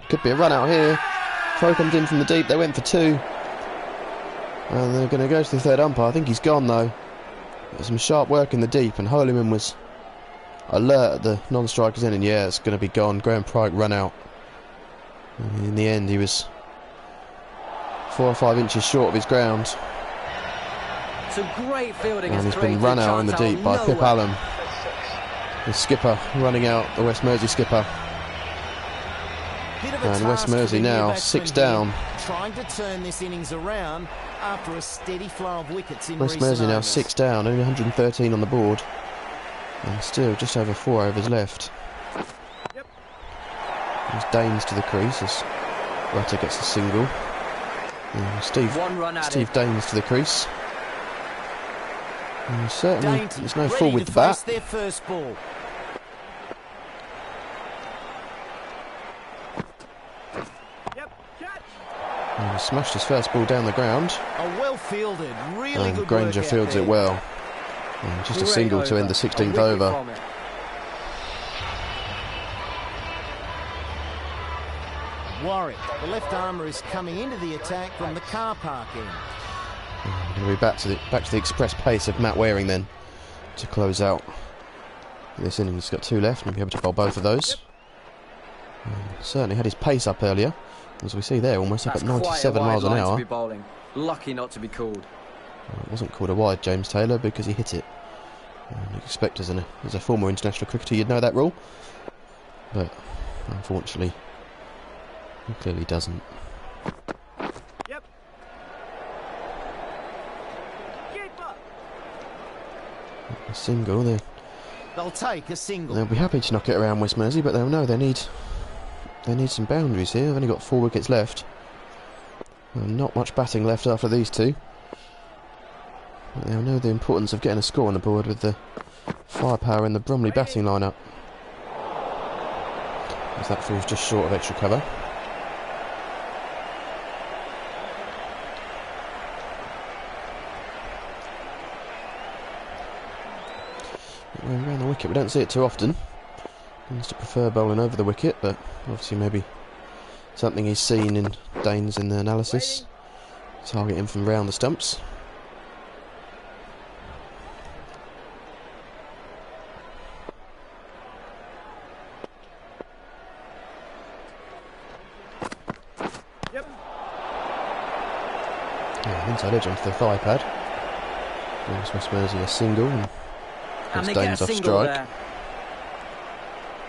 Could be a run out here. Throw comes in from the deep. They went for 2. And they're going to go to the third umpire. I think he's gone though. There's some sharp work in the deep, and Holyman was alert at the non-strikers in, and yeah, it's going to be gone. Graham Pryke run out. And in the end, he was 4 or 5 inches short of his ground. Some great fielding And has he's been created run out in chance the deep by of Pip nowhere. Allen. The skipper running out, the West Mersea skipper. Bit of a And West task for Mersea the new now batsman 6 here, down. trying to turn this innings around after a steady flow of wickets in West recent Mersea now overs. 6 down, only 113 on the board. And still just over 4 overs left. Yep. There's Danes to the crease as Rutter gets the single. And Steve 1 run at Steve it. Danes to the crease. And certainly Dainty, there's no ready fool to with the face bat. their first ball. Yep, catch. And he smashed his first ball down the ground. A well fielded, really And good Granger work out fields there. it well. And just a Great single to over. end the A 16th wicket over. from it. Warwick, the left armour, is coming into the attack from the car park end. Going to be back to the express pace of Matt Waring then to close out this innings. He's got 2 left and he'll be able to bowl both of those. Certainly had his pace up earlier, as we see there, almost up That's at quite a 97 wide miles an line to hour. be bowling. Lucky not to be called. Well, it wasn't called a wide, James Taylor, because he hit it. And you expect as a former international cricketer you'd know that rule, but unfortunately he clearly doesn't. Yep. Keeper. A single there. They'll take a single. They'll be happy to knock it around West Mersea, but they'll know they need some boundaries here. They've only got 4 wickets left. Not much batting left after these two. But they'll know the importance of getting a score on the board with the firepower in the Bromley batting lineup. As that falls just short of extra cover. Around the wicket, we don't see it too often. He used to prefer bowling over the wicket, but obviously maybe something he's seen in Danes in the analysis. Target him from round the stumps. Yep. Yeah, inside edge onto the thigh pad. Brings West Mersea a single and And they Danes get a off single strike. there.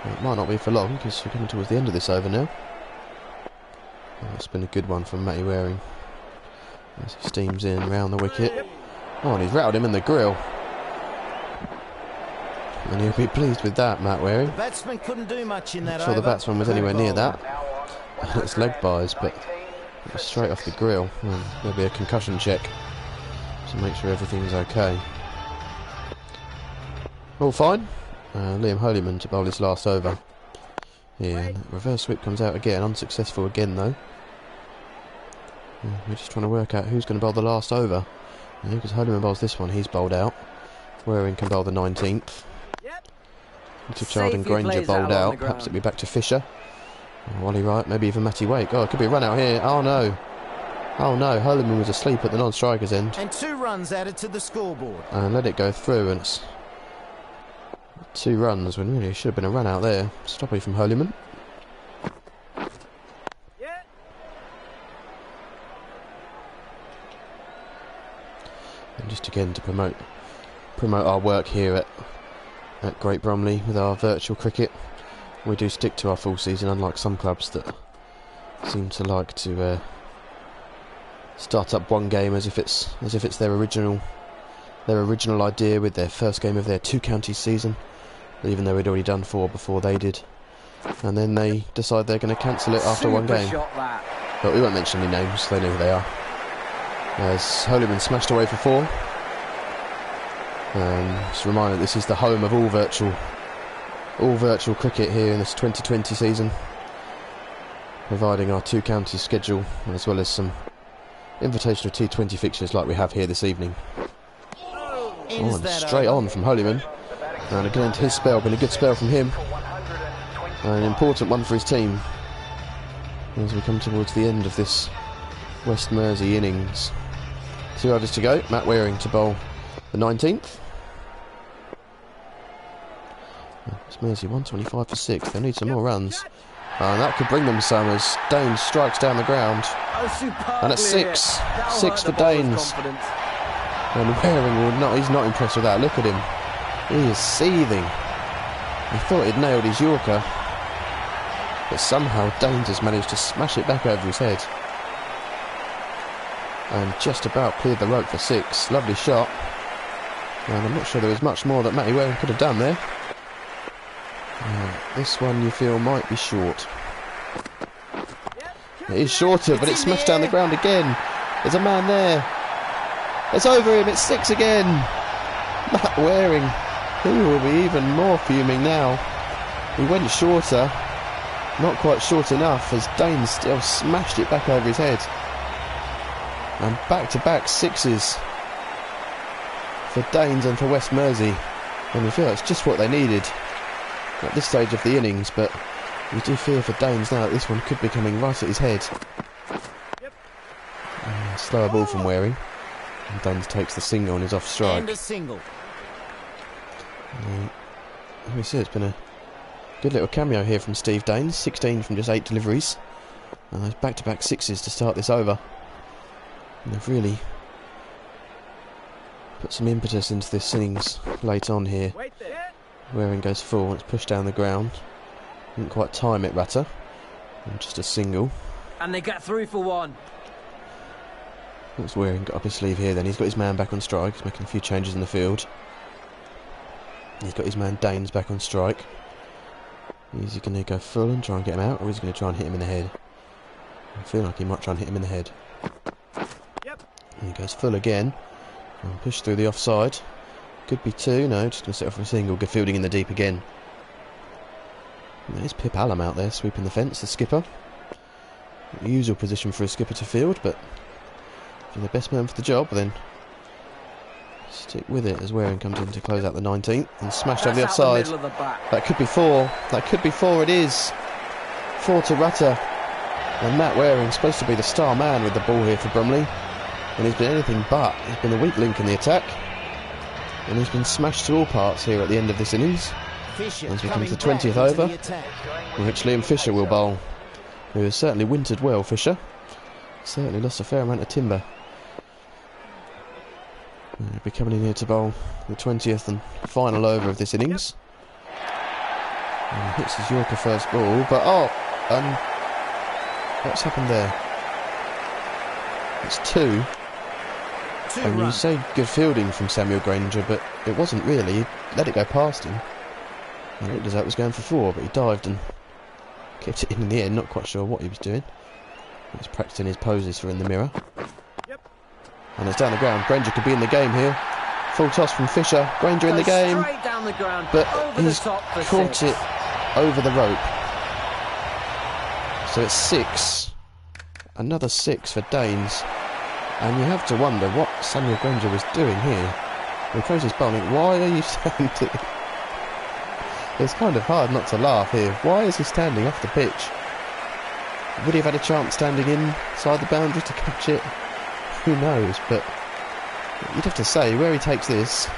Well, it might not be for long because we're coming towards the end of this over now. It's been a good one from Matty Waring as he steams in round the wicket. Oh, and he's rattled him in the grill. And he'll be pleased with that, Matt Waring. The batsman couldn't do much in that Not sure the over. batsman was anywhere near that. Now on It's leg buys, but it was straight off the grill. And there'll be a concussion check to make sure everything's okay. All fine. Liam Holyman to bowl his last over. Yeah, and that reverse sweep comes out again, unsuccessful again though. We're just trying to work out who's going to bowl the last over. Because Holyman bowls this one, he's bowled out. Waring can bowl the 19th. Yep. Little Child and Safely Granger plays that bowled along out. the Perhaps ground. it'll be back to Fisher. Wally Wright, maybe even Matty Wake. Oh, it could be a run out here. Oh no. Oh no, Holyman was asleep at the non-striker's end. And 2 runs added to the scoreboard. And let it go through, and it's 2 runs when really it should have been a run out there. Stoppy from Holyman. Yeah. And just again to promote our work here at Great Bromley with our virtual cricket. We do stick to our full season, unlike some clubs that seem to like to start up one game as if it's their original idea with their first game of their 2 counties season, even though we'd already done 4 before they did, and then they decide they're going to cancel it after one Super game. shot that. But we won't mention any names, they know who they are. As Holyman smashed away for 4. Just a reminder, this is the home of all virtual cricket here in this 2020 season, providing our 2 counties schedule as well as some invitational T20 fixtures like we have here this evening. Ends And that straight over. on from Holyman, and again to his spell, been a good spell from him, an important one for his team as we come towards the end of this West Mersea innings. 2 overs to go, Matt Waring to bowl the 19th. West Mersea 125 for 6, they'll need some more runs, and that could bring them some as Danes strikes down the ground. Oh, superbly. And it's 6. That'll 6 hurt for the bowler's Danes. confidence. And Waring he's not impressed with that. Look at him. He is seething. He thought he'd nailed his Yorker, but somehow Danes has managed to smash it back over his head. And just about cleared the rope for 6. Lovely shot. And I'm not sure there was much more that Matty Waring could have done there. This one you feel might be short. It is shorter, but it's smashed down the ground again. There's a man there. It's over him, it's 6 again. Matt Waring, he will be even more fuming now. He went shorter, not quite short enough, as Danes still smashed it back over his head. And back-to-back 6s for Danes and for West Mersea. And you feel it's just what they needed at this stage of the innings, but you do fear for Danes now that this one could be coming right at his head. Slower ball from Waring. And Danes takes the single and is off strike. And a single. As we see, it's been a good little cameo here from Steve Danes. 16 from just 8 deliveries. And those back-to-back 6s to start this over. And they've really put some impetus into this innings late on here. Wait there. Waring goes full, it's pushed down the ground. Didn't quite time it, Rutter. And just a single. And they get through for one. What's Waring got up his sleeve here then? He's got his man back on strike. He's making a few changes in the field. He's got his man Danes back on strike. Is he going to go full and try and get him out, or is he going to try and hit him in the head? I feel like he might try and hit him in the head. Yep. And he goes full again. And push through the offside. Could be two, no, just going to set off for a single. Good fielding in the deep again. And there's Pip Allam out there sweeping the fence, the skipper. The usual position for a skipper to field, but if you're the best man for the job, then stick with it as Waring comes in to close out the 19th and smashed over the offside. That could be four. That could be four. It is. 4 to Rutter. And Matt Waring's supposed to be the star man with the ball here for Bromley. And he's been anything but. He's been the weak link in the attack. And he's been smashed to all parts here at the end of this innings. Fisher As we come to the coming 20th back into over, the attack. in which Liam Fisher will bowl. Who has certainly wintered well, Fisher. Certainly lost a fair amount of timber. He'll be coming in here to bowl the 20th and final over of this innings. And he hits his Yorker first ball, but what's happened there? It's 2. And you say good fielding from Samuel Granger, but it wasn't really. He let it go past him. And it looked as though it was going for 4, but he dived and kept it in the end. Not quite sure what he was doing. He was practicing his poses for in the mirror. And it's down the ground. Granger could be in the game here. Full toss from Fisher. Granger in the game. Straight down the ground, But over he's the top for caught 6. it over the rope. So it's 6. Another 6 for Danes. And you have to wonder what Samuel Granger was doing here. He throws his bowling. Why are you standing? It's kind of hard not to laugh here. Why is he standing off the pitch? Would he have had a chance standing inside the boundary to catch it? Who knows, but you'd have to say where he takes this.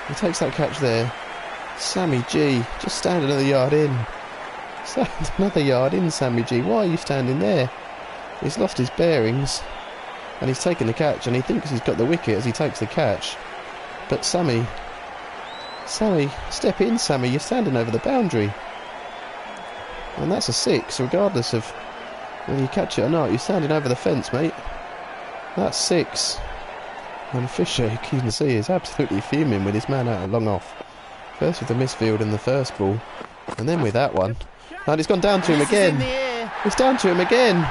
He takes that catch there. Sammy G, just stand another yard in. Stand another yard in, Sammy G. Why are you standing there? He's lost his bearings. And he's taken the catch, and he thinks he's got the wicket as he takes the catch. But Sammy, step in, Sammy. You're standing over the boundary. And that's a 6, regardless of whether you catch it or not. You're standing over the fence, mate. That's 6. And Fisher, you can see, is absolutely fuming with his man out long off. First with the misfield in the first ball, and then with that one. And it's gone down to him again. It's down to him again.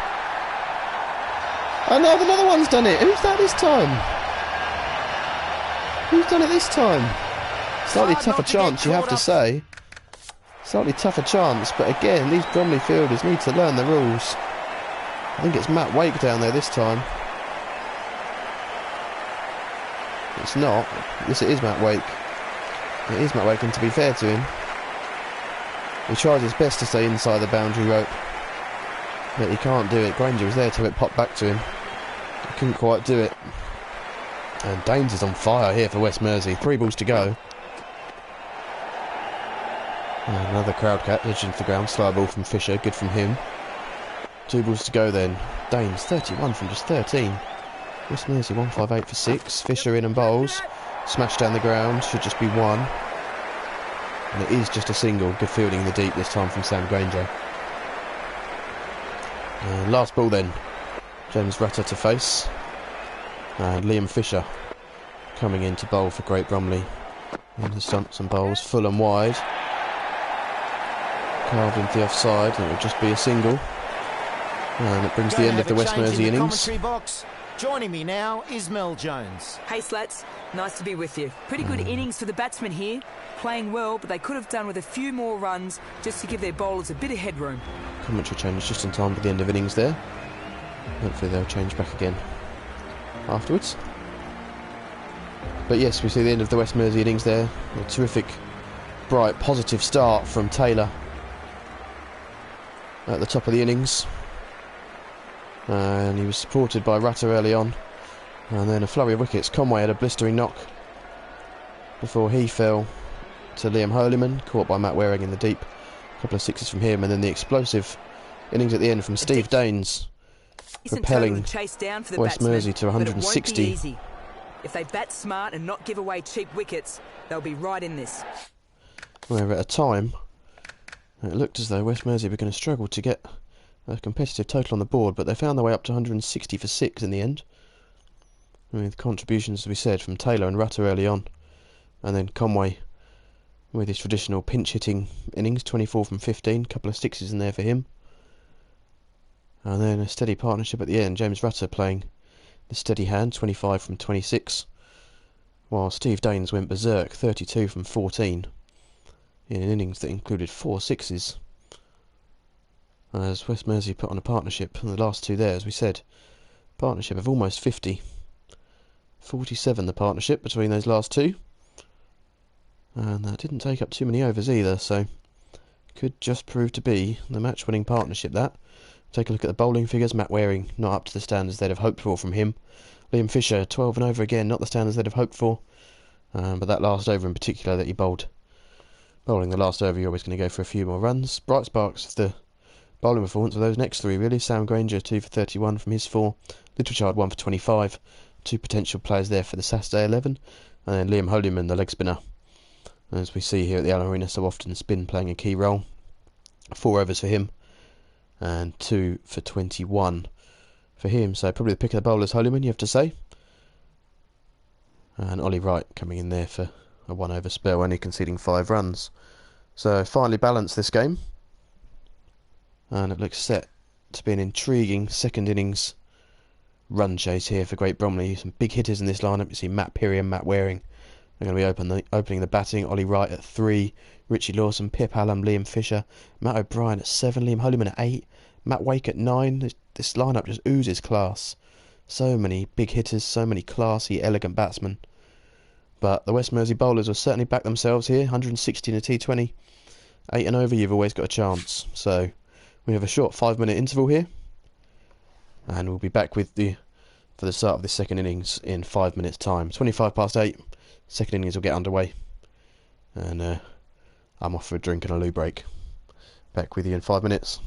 Oh no, another one's done it. Who's that this time? Who's done it this time? Slightly tougher chance, you have to say. Slightly tougher chance, but again, these Bromley fielders need to learn the rules. I think it's Matt Wake down there this time. It's not. Yes, it is Matt Wake. It is Matt Wake, and to be fair to him, he tries his best to stay inside the boundary rope, but he can't do it. Granger was there till it popped back to him. He couldn't quite do it. And Danes is on fire here for West Mersea. 3 balls to go. And another crowd cat edged into the ground. Slow ball from Fisher. Good from him. 2 balls to go then. Danes 31 from just 13. West Mersea 158 for 6. Fisher in and bowls. Smashed down the ground. Should just be 1. And it is just a single. Good fielding in the deep this time from Sam Granger. Last ball then. James Rutter to face. And Liam Fisher coming in to bowl for Great Bromley. In the stumps and bowls. Full and wide. Carved into the offside. And it will just be a single. And it brings the end of the West Mersea innings. Box. Joining me now is Mel Jones. Hey Slats, nice to be with you. Pretty good innings for the batsmen here. Playing well, but they could have done with a few more runs just to give their bowlers a bit of headroom. Commentary change just in time for the end of innings there. Hopefully they'll change back again afterwards. But yes, we see the end of the West Mersea innings there. A terrific, bright, positive start from Taylor at the top of the innings. And he was supported by Rutter early on. And then a flurry of wickets. Conway had a blistering knock before he fell to Liam Holyman, caught by Matt Waring in the deep. A couple of 6s from him, and then the explosive innings at the end from Steve Danes, Decent propelling total to chase down for the West batsmen, Mersea to but it won't 160. be easy. If they bat smart and not give away cheap wickets, they'll be right in this. Where at a time, it looked as though West Mersea were going to struggle to get a competitive total on the board, but they found their way up to 160 for 6 in the end. With contributions, as we said, from Taylor and Rutter early on, and then Conway with his traditional pinch hitting innings, 24 from 15, couple of sixes in there for him. And then a steady partnership at the end, James Rutter playing the steady hand, 25 from 26, while Steve Daines went berserk, 32 from 14, in an innings that included 4 sixes. As West Mersea put on a partnership, and the last two there, as we said, partnership of almost 50. 47 the partnership between those last two. And that didn't take up too many overs either, so could just prove to be the match-winning partnership, that. Take a look at the bowling figures. Matt Waring not up to the standards they'd have hoped for from him. Liam Fisher, 12 and over again, not the standards they'd have hoped for. But that last over in particular that he bowling the last over, you're always going to go for a few more runs. Bright sparks of the bowling performance of those next three, really. Sam Granger, 2 for 31 from his 4. Littlechild, 1 for 25. Two potential players there for the Saturday 11. And then Liam Holyman, the leg spinner. As we see here at the Allen Arena, so often spin playing a key role. 4 overs for him. And 2 for 21 for him. So probably the pick of the bowlers, Holyman, you have to say. And Ollie Wright coming in there for a 1 over spell, only conceding 5 runs. So finally balanced this game. And it looks set to be an intriguing second innings run chase here for Great Bromley. Some big hitters in this lineup. You see Matt Peary and Matt Waring. They're going to be opening the batting. Ollie Wright at 3, Richie Lawson, Pip Hallam, Liam Fisher, Matt O'Brien at 7, Liam Holyman at 8, Matt Wake at 9. This lineup just oozes class. So many big hitters, so many classy, elegant batsmen. But the West Mersea bowlers will certainly back themselves here. 160 in a T20. 8 and over, you've always got a chance. So we have a short 5-minute interval here. And we'll be back with for the start of the second innings in 5 minutes' time. 25 past 8. Second innings will get underway. And I'm off for a drink and a loo break. Back with you in 5 minutes.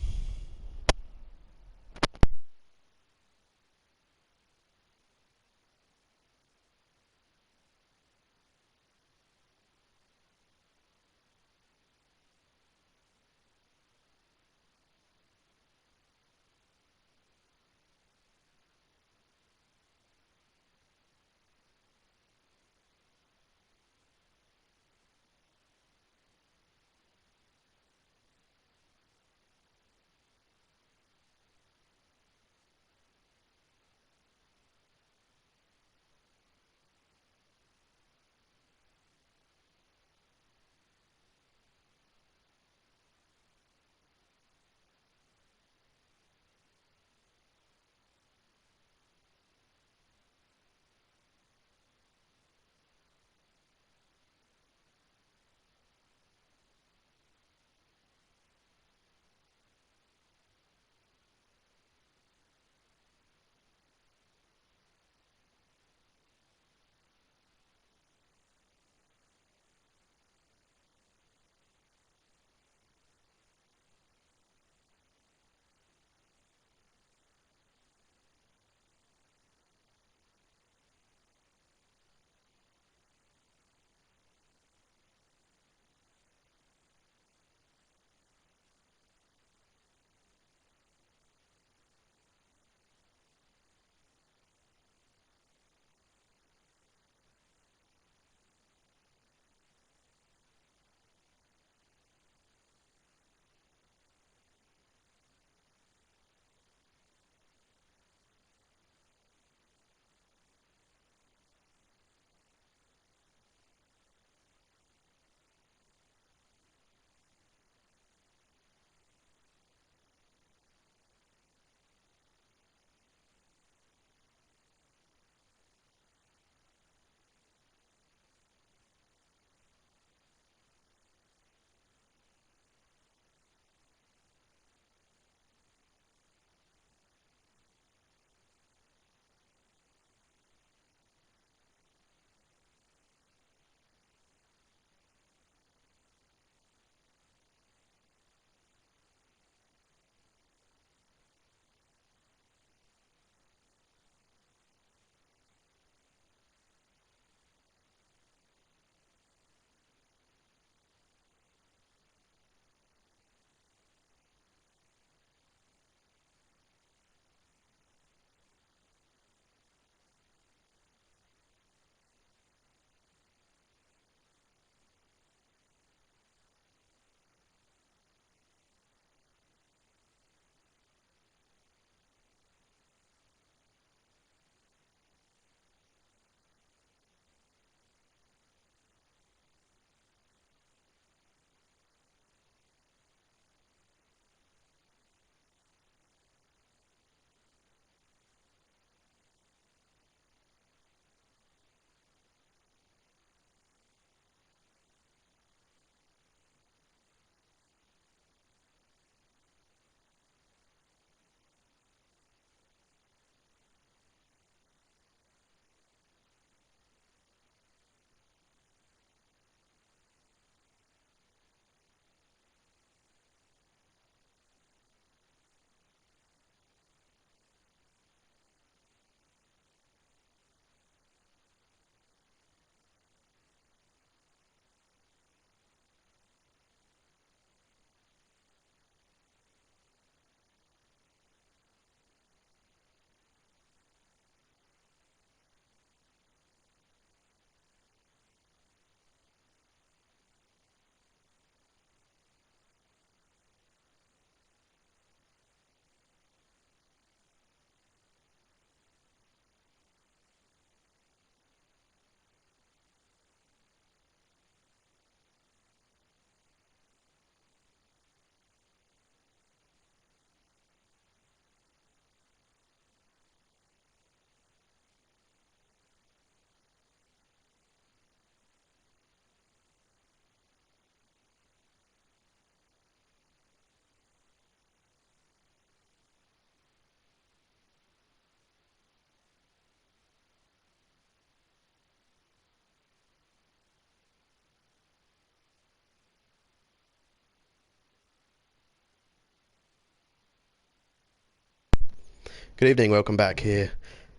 Good evening, welcome back here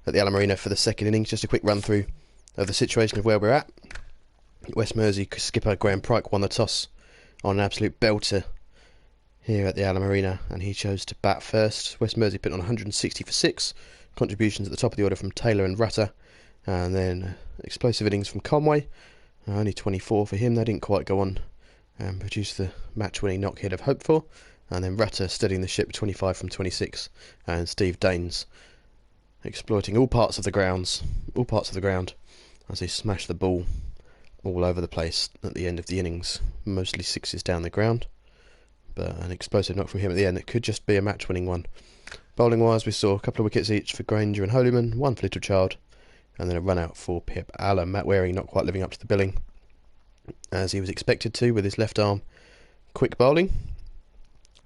at the Alamarina for the second innings. Just a quick run through of the situation of where we're at. West Mersea skipper Graham Pryke won the toss on an absolute belter here at the Alamarina, and he chose to bat first. West Mersea put on 160 for 6, contributions at the top of the order from Taylor and Rutter, and then explosive innings from Conway, only 24 for him. They didn't quite go on and produce the match-winning knock he'd have hoped for. And then Rutter steadying the ship, 25 from 26, and Steve Daines exploiting all parts of the ground as he smashed the ball all over the place at the end of the innings, mostly sixes down the ground, but an explosive knock from him at the end. It could just be a match-winning one. Bowling wise, we saw a couple of wickets each for Granger and Holyman, one for Littlechild, and then a run out for Pip Allen. Matt Waring not quite living up to the billing as he was expected to with his left arm quick bowling,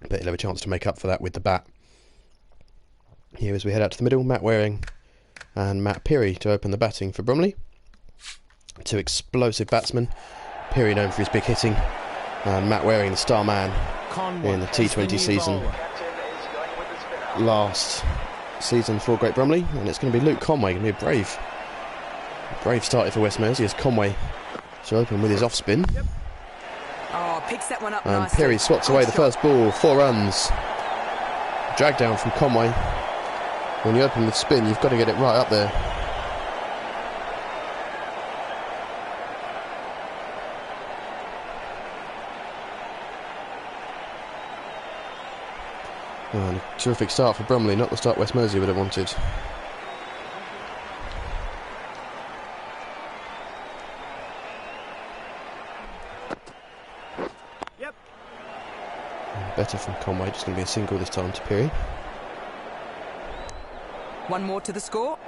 but he'll have a chance to make up for that with the bat. Here as we head out to the middle, Matt Waring and Matt Peary to open the batting for Bromley. Two explosive batsmen, Peary known for his big hitting, and Matt Waring the star man in the T20 season. Last season for Great Bromley, and it's going to be Luke Conway, going to be a brave start for West Mersea as Conway to open with his off spin. Oh, picks that one up And nicely. Peary swats away the first ball, 4 runs. Drag down from Conway. When you open with spin, you've got to get it right up there. And a terrific start for Bromley, not the start West Mersea would have wanted. Yep. Better from Conway, just going to be a single this time to Peary. One more to the score.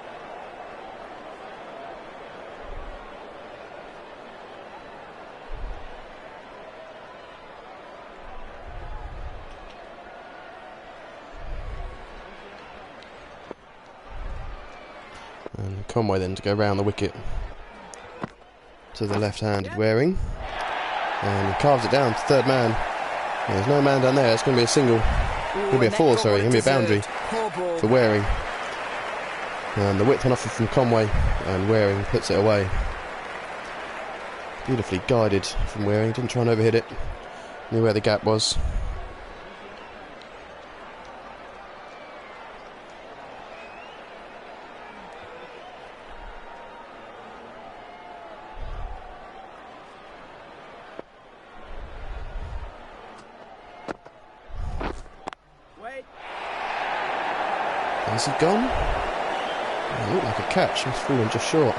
And Conway then to go round the wicket to the left-handed Waring. And he carves it down to third man. And there's no man down there, it's going to be a single. It'll be a 4, sorry, it'll be a boundary for Waring. And the width on offer from Conway, and Waring puts it away. Beautifully guided from Waring, didn't try and overhit it. Knew where the gap was. Wait. Has he gone? It looked like a catch, he's fallen just short.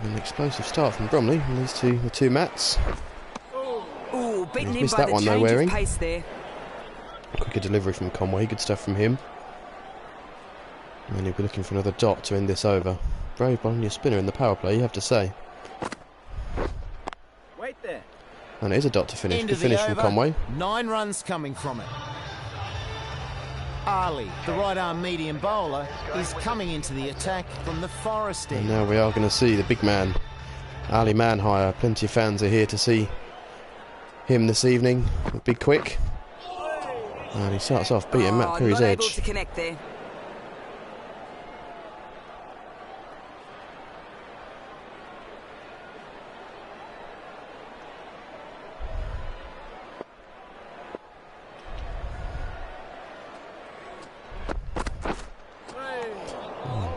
An explosive start from Bromley, and these two Mats. Ooh, beaten He's in missed by that the one though, change Waring. of pace there. Quicker delivery from Conway, good stuff from him. And he'll be looking for another dot to end this over. Brave on your spinner in the power play, you have to say. Wait there. And it is a dot to finish. End Good of the finish from over. Conway. 9 runs coming from it. Ali, the right-arm medium bowler, is coming into the attack from the forest And end. now we are going to see the big man, Ali Manhire. Plenty of fans are here to see him this evening. It'll be quick. And he starts off beating Matt Peary's not able edge. to connect there.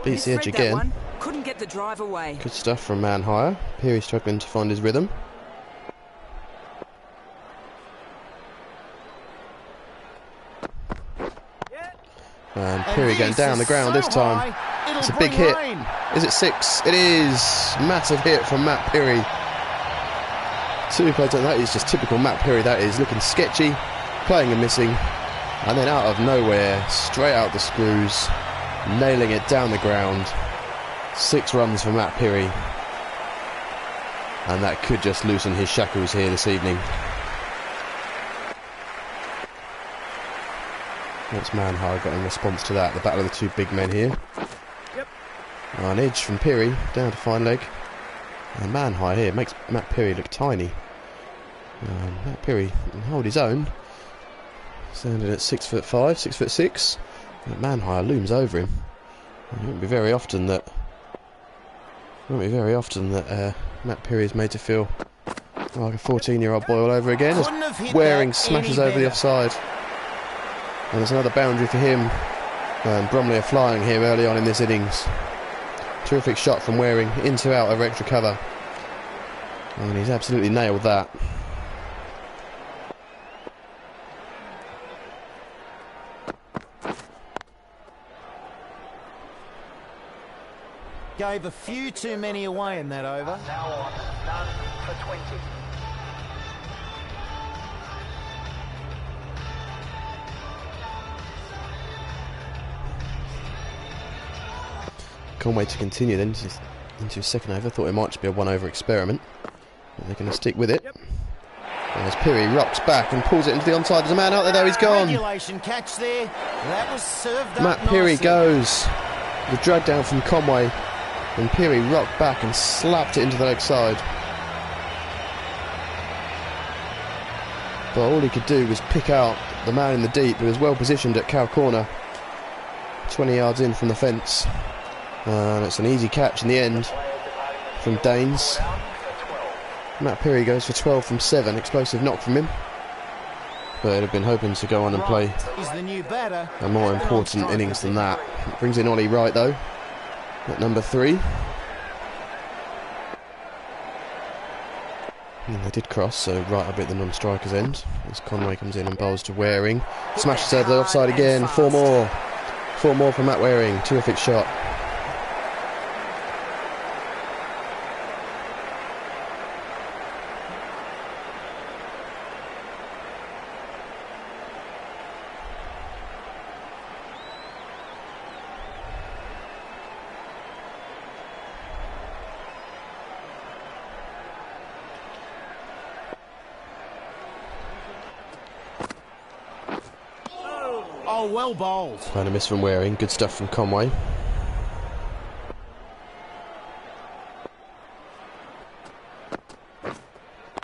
Beats the edge Misread that again. one. Couldn't get the drive away. Good stuff from Manhire. Peary struggling to find his rhythm. And Peary going down the ground this time. It's a big hit. Is it 6? It is. Massive hit from Matt Peary. 2 plays. That is just typical Matt Peary. That is looking sketchy, playing and missing, and then out of nowhere, straight out the screws, nailing it down the ground. 6 runs for Matt Peary, and that could just loosen his shackles here this evening. What's Manhire got in response to that? The battle of the 2 big men here. Yep. An edge from Peary down to fine leg, and Manhire here makes Matt Peary look tiny. Matt Peary can hold his own, Standing at 6'5", 6'6". That man higher looms over him. It won't be very often that Matt Peary is made to feel like a 14-year-old boy all over again. As Couldn't have hit Waring that smashes any over the better. offside. And there's another boundary for him. And Bromley are flying here early on in this innings. Terrific shot from Waring, into out over extra cover. And he's absolutely nailed that. Gave a few too many away in that over. Now on, none for 20. Conway to continue then into his second over. Thought it might just be a one-over experiment. But they're going to stick with it. And as Peary rocks back and pulls it into the onside. There's a man out there though, he's gone. Regulation catch there. That was served up Matt Peary nicely. goes. The drag down from Conway. And Peary rocked back and slapped it into the leg side. But all he could do was pick out the man in the deep, who was well positioned at cow corner. 20 yards in from the fence. And it's an easy catch in the end from Danes. Matt Peary goes for 12 from 7. Explosive knock from him. But he'd have been hoping to go on and play Is the new batter. a more important innings than that. Brings in Ollie Wright though, at number 3. And they did cross, so right up at the non-striker's end. As Conway comes in and bowls to Waring. Smashes over the offside again. 4 more. 4 more from Matt Waring. Terrific shot. Oh, well bowled. And a miss from Waring. Good stuff from Conway.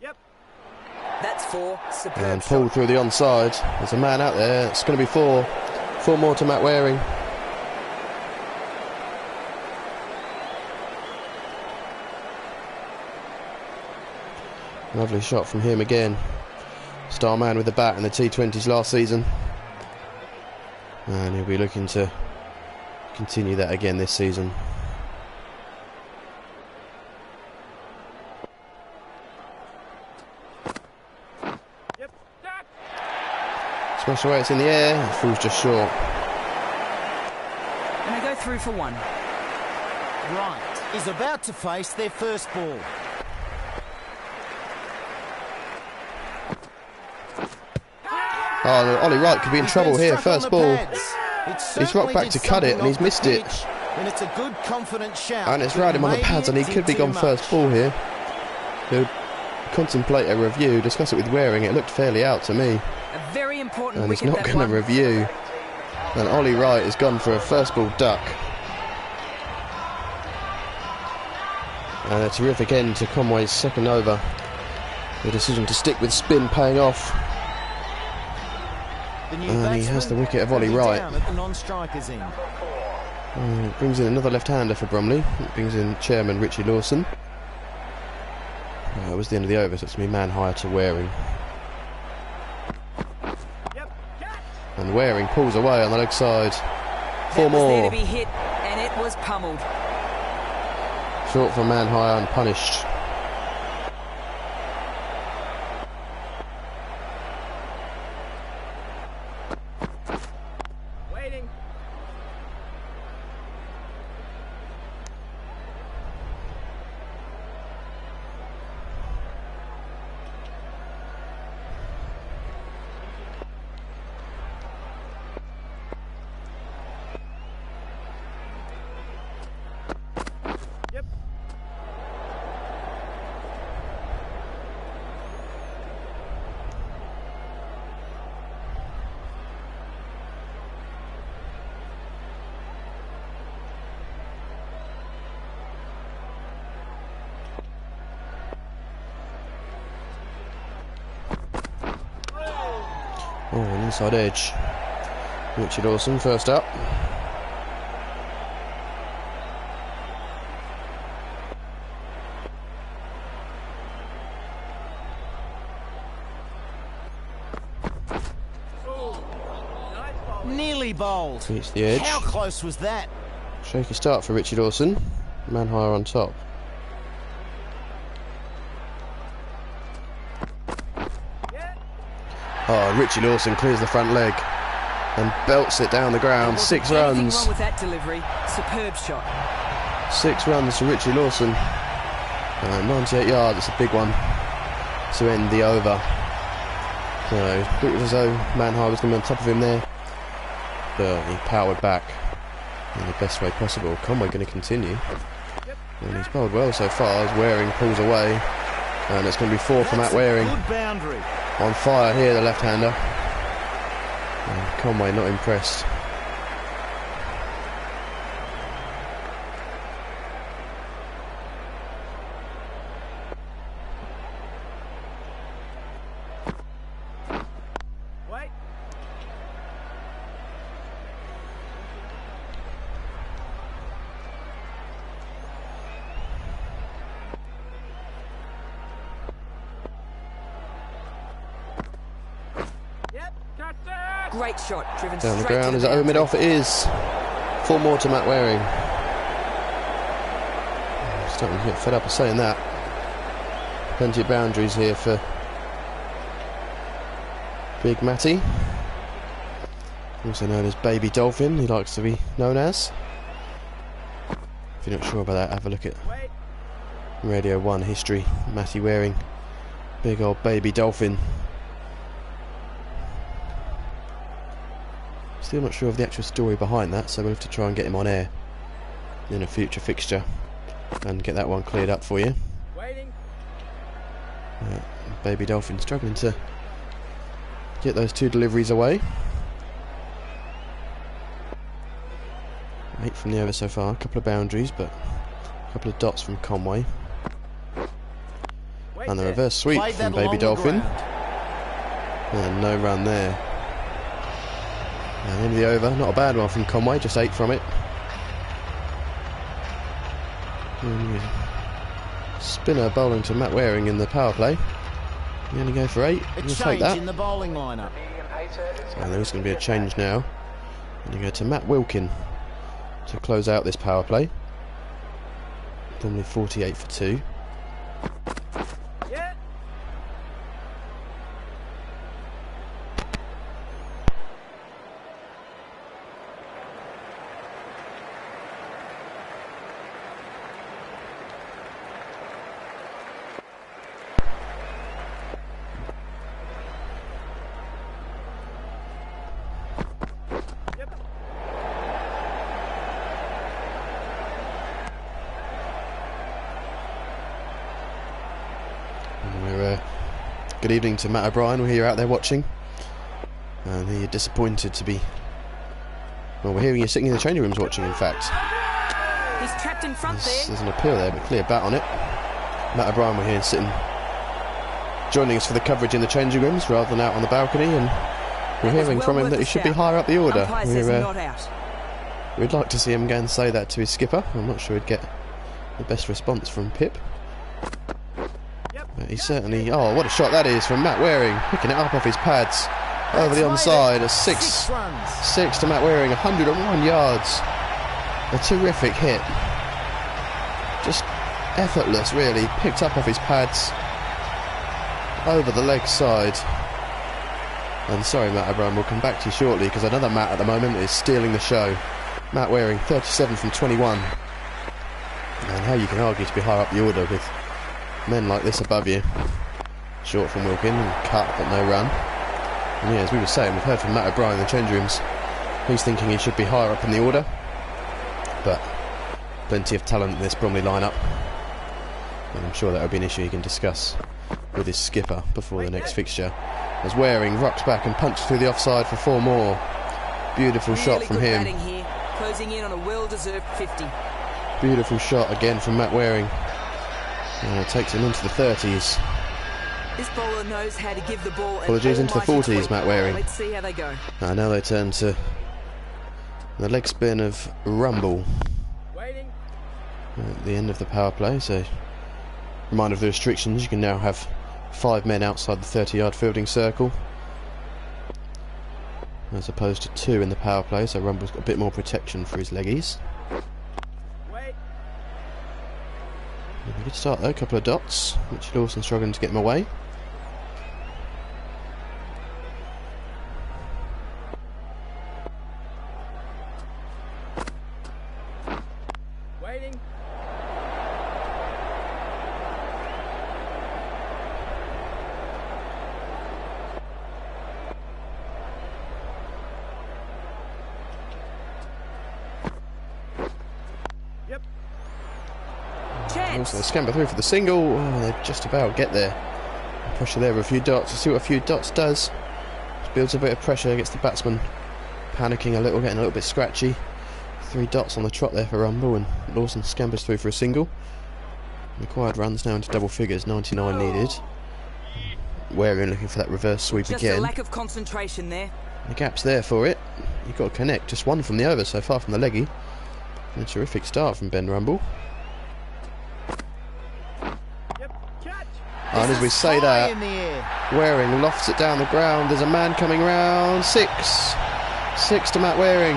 Yep. That's 4. Superb And shot. pulled through the onside. There's a man out there. It's going to be 4. 4 more to Matt Waring. Lovely shot from him again. Star man with the bat in the T20s last season. And he'll be looking to continue that again this season. Yep. Smash away, it's in the air. It falls just short. And they go through for 1. Right. Is about to face their first ball. Oh, Ollie Wright could be in He's trouble been here. struck on First the ball. pads. It He's rocked certainly back did to cut it something and he's off the missed it. pitch, and it's a good, confident shout. And it's but right him on the maybe pads, and he it could be did gone too first much. ball here. He'll contemplate a review, discuss it with Waring. It looked fairly out to me. A very important And he's wicket, not that going to one. review. And Ollie Wright has gone for a first ball duck. And a terrific end to Conway's second over. The decision to stick with spin paying off. The new And he has batsman the wicket of Ollie will be Wright. down at the non-strikers end. And it brings in another left-hander for Bromley. It brings in chairman Richie Lawson. That was the end of the over, so it's going to be man higher to Waring. Yep. And Waring pulls away on the leg side. 4 That was there more. to be hit, and it was pummeled. Short for man higher and punished. Waiting. Yep. Oh, an inside edge. Richie Lawson first up. Nearly bowled. Hits the edge. How close was that? Shaky start for Richie Lawson. Man higher on top. Oh, Richie Lawson clears the front leg and belts it down the ground. 6 Anything runs. wrong with that delivery? Superb shot. 6 runs to Richie Lawson. 98 yards, it's a big one to end the over. So, it looked as though Manhire was going to be on top of him there, but he powered back in the best way possible. Conway going to continue, and he's bowled well so far as Waring pulls away, and it's going to be 4 for Matt Waring. Good boundary. On fire here, the left-hander, and Conway not impressed. Wait. Yep, catch it! Great shot, driven Down the straight ground, to is the it over boundary. mid-off? It is. 4 more to Matt Waring. I'm starting to get fed up of saying that. Plenty of boundaries here for Big Matty, also known as Baby Dolphin, he likes to be known as. If you're not sure about that, have a look at Wait. Radio 1 history. Matty Waring, big old Baby Dolphin. Still not sure of the actual story behind that, so we'll have to try and get him on air in a future fixture and get that one cleared up for you. Waiting. Baby Dolphin struggling to get those 2 deliveries away. 8 from the over so far, a couple of boundaries, but a couple of dots from Conway. Wait And the there. reverse sweep Played from that Baby along the Dolphin. ground. And no run there. And in the over, not a bad one from Conway, just 8 from it. And spinner bowling to Matt Waring in the power play. You only go for 8, A you'll take change that. in the bowling lineup. And there is going to be a change now. And you go to Matt Wilkin to close out this power play. Bromley 48 for 2. Yeah. Yep. And we're, good evening to Matt O'Brien, we're here out there watching. And you're disappointed to be... Well, we're hearing you sitting in the changing rooms watching, in fact. He's trapped in front There's there. an appeal there, but clear bat on it. Matt O'Brien, we're here sitting, joining us for the coverage in the changing rooms rather than out on the balcony, and we're hearing Well from him worth that a he should be shout. higher up the order. Umpire says not out. We'd like to see him go and say that to his skipper. I'm not sure he'd get the best response from Pip. Yep. But he certainly... Oh, what a shot that is from Matt Waring, picking it up off his pads. Over the onside, a 6 runs. 6 to Matt Waring, 101 yards. A terrific hit. Just effortless, really. Picked up off his pads. Over the leg side. And sorry, Matt O'Brien, we'll come back to you shortly because another Matt at the moment is stealing the show. Matt Waring, 37 from 21. And how you can argue to be higher up the order with men like this above you. Short from Wilkin, and cut but no run. And yeah, as we were saying, we've heard from Matt O'Brien in the change rooms. He's thinking he should be higher up in the order. But plenty of talent in this Bromley lineup. And I'm sure that will be an issue he can discuss with his skipper before the next fixture. As Waring rocks back and punches through the offside for 4 more. Beautiful shot Really from good him. batting here, closing in on a well-deserved 50. Beautiful shot again from Matt Waring. And it takes him into the 30s. This bowler knows how to give the ball. Apologies, into the 40s, tweak. Matt Waring. Let's see how they go. Now they turn to the leg spin of Rumble Waiting. at the end of the power play. So, reminder of the restrictions: you can now have 5 men outside the 30-yard fielding circle, as opposed to 2 in the power play. So Rumble's got a bit more protection for his leggies. Wait. A good start though, a couple of dots. Richie Lawson struggling to get him away. Waiting. Yep. Chance. Also they scamper through for the single. Oh, they just about get there. Pressure there with a few dots. Let's see what a few dots does. Just builds a bit of pressure, gets the batsman panicking a little, getting a little bit scratchy. 3 dots on the trot there for Rumble, and Lawson scampers through for a single. Required runs now into double figures, 99 needed. Waring looking for that reverse sweep Just again. a lack of concentration there. The gap's there for it. You've got to connect. Just 1 from the over so far from the leggy. And a terrific start from Ben Rumble. Yep. Catch. And as we say High in that, the air. Waring lofts it down the ground. There's a man coming round. 6. 6 to Matt Waring.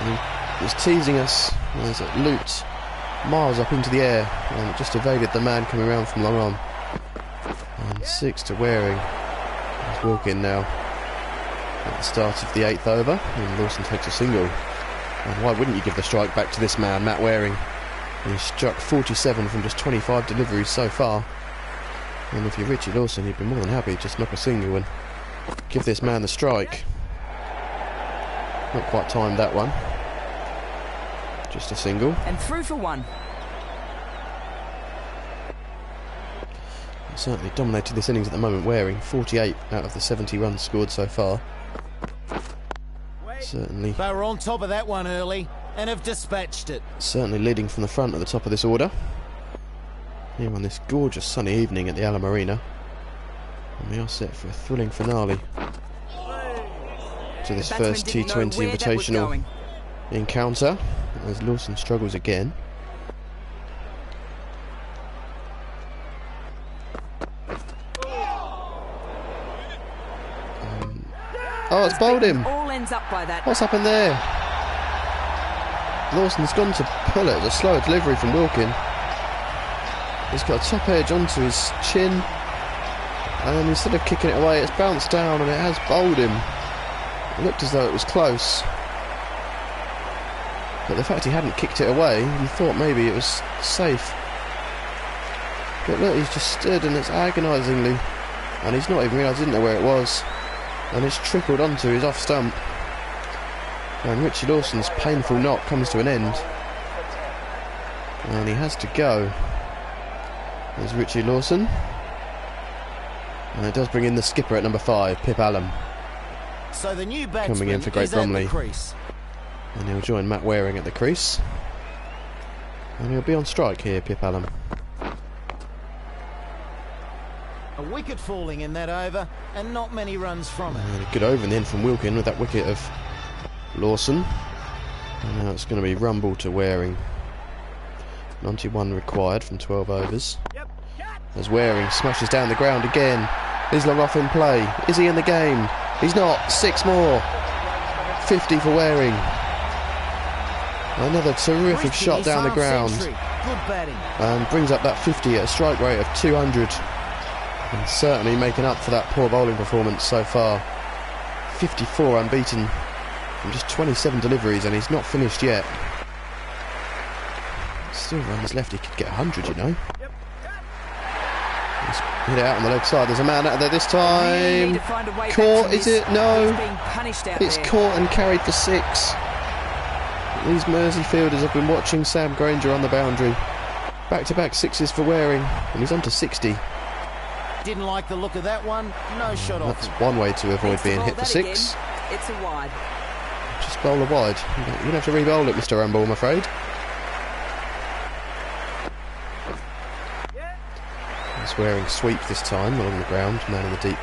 And he's teasing us. There's a loot miles up into the air, and it just evaded the man coming round from long on. And 6 to Waring. He's walking now at the start of the 8th over, and Lawson takes a single. And why wouldn't you give the strike back to this man, Matt Waring? He's struck 47 from just 25 deliveries so far. And if you're Richie Lawson, you'd be more than happy to just knock a single and give this man the strike. Not quite timed that one. Just a single. And through for 1. Certainly dominated this innings at the moment, Waring. 48 out of the 70 runs scored so far. Wait. Certainly They were on top of that one early and have dispatched it. leading from the front at the top of this order. Here on this gorgeous sunny evening at the Ala Marina. And we are set for a thrilling finale to this The batsman first didn't know T20 where that was Invitational going. encounter, as Lawson struggles again. Oh, it's bowled him. All ends up by that. What's happened there? Lawson's gone to pull it. It's a slow delivery from Wilkin. He's got a top edge onto his chin, and instead of kicking it away, it's bounced down and it has bowled him. It looked as though it was close, but the fact he hadn't kicked it away, you thought maybe it was safe. But look, he's just stood and it's agonisingly, and he's not even realised, didn't know where it was, and it's trickled onto his off stump. And Richie Lawson's painful knock comes to an end, and he has to go. There's Richie Lawson, and it does bring in the skipper at number 5, Pip Allen, So the new batsman coming in for Great is at the Bromley. crease. And he'll join Matt Waring at the crease, and he'll be on strike here, Pip Allen. A wicket falling in that over, and not many runs from it. And a good over in the end from Wilkin with that wicket of Lawson. And now it's going to be Rumble to Waring. 91 required from 12 overs. Yep. Catch. As Waring smashes down the ground again. Is Laroff in play? Is he in the game? He's not. 6 more. 50 for Waring. Another terrific Reached shot his down the half ground. century. Good batting. And brings up that 50 at a strike rate of 200. And certainly making up for that poor bowling performance so far. 54 unbeaten from just 27 deliveries, and he's not finished yet. Still runs left, he could get 100, you know. Yep. He's hit it out on the leg side. There's a man out there this Really need time. to find a way back Caught, from is this. it? No. It's being punished out It's there. caught and carried for 6. These Mersea fielders have been watching Sam Granger on the boundary. Back-to-back 6s for Waring, and he's on to 60. Didn't like the look of that one. No shot off That's him. one way to avoid Needs to being bowl hit for that 6. again. It's a wide. Just bowl a wide. You're going to have to re-bowl it, Mr. Rumble, I'm afraid. Yeah. Waring sweeps this time along the ground. Man in the deep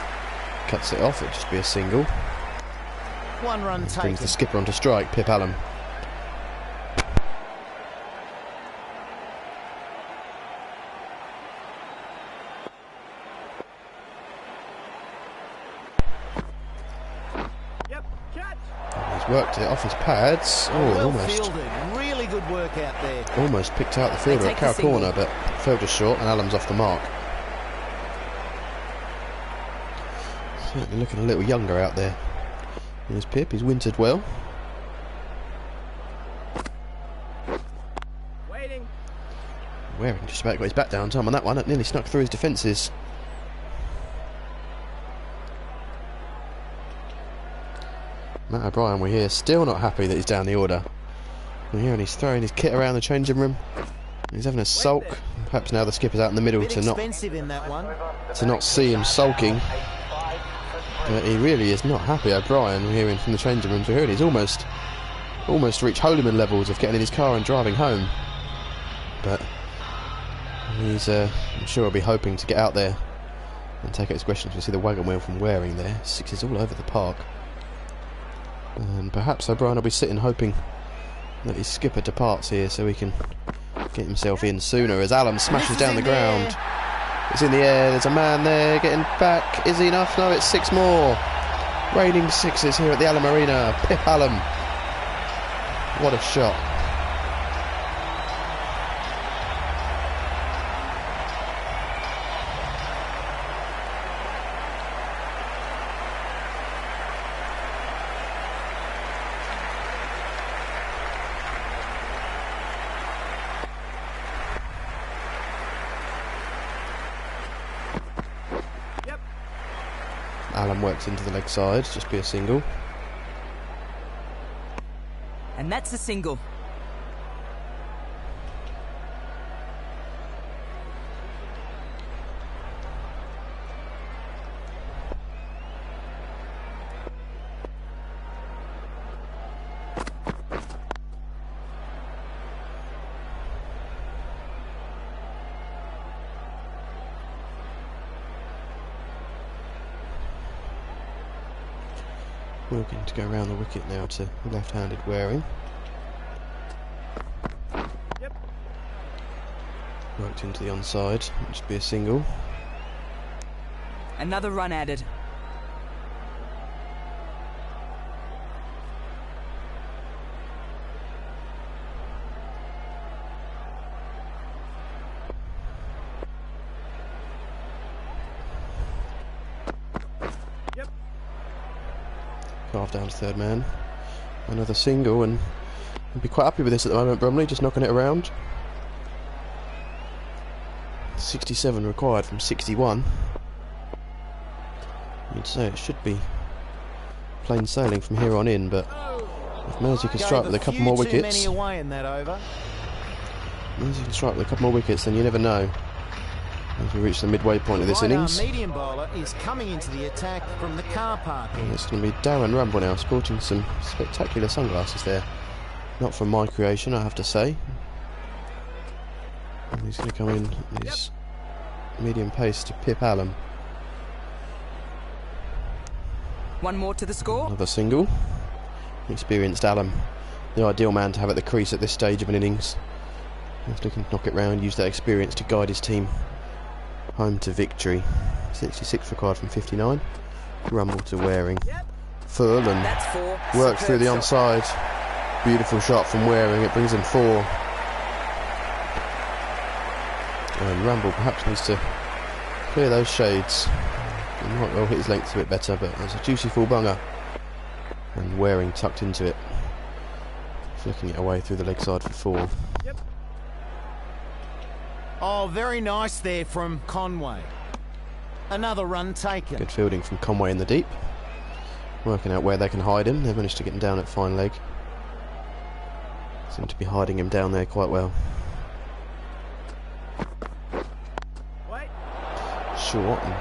cuts it off. It'll just be a single. 1 run Brings taken. the skipper onto strike, Pip Allen. Yep, catch. He's worked it off his pads. Oh, Well almost. fielded. Really good work out there. Almost picked out the fielder They at take the Cow single. corner, but fell just short, and Allen's off the mark. Certainly looking a little younger out there. Here's Pip, he's wintered well. Waiting. Waring just about got his back down time on that one. It nearly snuck through his defences. Matt O'Brien, we're here, still not happy that he's down the order. We're here and he's throwing his kit around the changing room. He's having a sulk. Perhaps now the skipper's out in the middle Bit to not expensive in that one. see him sulking. But he really is not happy. O'Brien, we're hearing from the changing rooms, we're hearing he's almost reached Holyman levels of getting in his car and driving home. But he's, I'm sure he'll be hoping to get out there and take out his questions. We see the wagon wheel from Waring there. Sixes all over the park. And perhaps O'Brien will be sitting hoping that his skipper departs here so he can get himself in sooner as Allen smashes down the ground. It's in the air, there's a man there getting back. Is he enough? No, it's 6 more. Raining sixes here at the Allen Marina. Pip Allen. What a shot. Yep. Allen works into the leg side, just be a single. And that's a single. Looking to go around the wicket now to left-handed Waring. Yep. Worked into the onside, which would be a single. Another run added. Yep. Half down to third man. Another single, and I'd be quite happy with this at the moment, Bromley, just knocking it around. 67 required from 61. You'd say it should be plain sailing from here on in, but if Mersea can strike with a couple more wickets, Too many away in that over. Mersea can strike with a couple more wickets, then you never know. As we reach the midway point of this Right-arm innings, medium bowler is coming into the attack from the car parking. and it's going to be Darren Rumble now, sporting some spectacular sunglasses there. Not from my creation, I have to say. And he's going to come in his medium pace to Pip Allen. One more to the score. Another single. Experienced Allen, the ideal man to have at the crease at this stage of an innings. He's looking to knock it round, use that experience to guide his team home to victory. 66 required from 59. Rumble to Waring. Full and That's 4. works through the onside. Beautiful shot from Waring, it brings in 4. And Rumble perhaps needs to clear those shades. He might well hit his length a bit better, but there's a juicy full bunger. And Waring tucked into it, flicking it away through the leg side for 4. Yep. Oh, very nice there from Conway. Another run taken. Good fielding from Conway in the deep. Working out where they can hide him. They've managed to get him down at fine leg. Seem to be hiding him down there quite well. Wait. Short and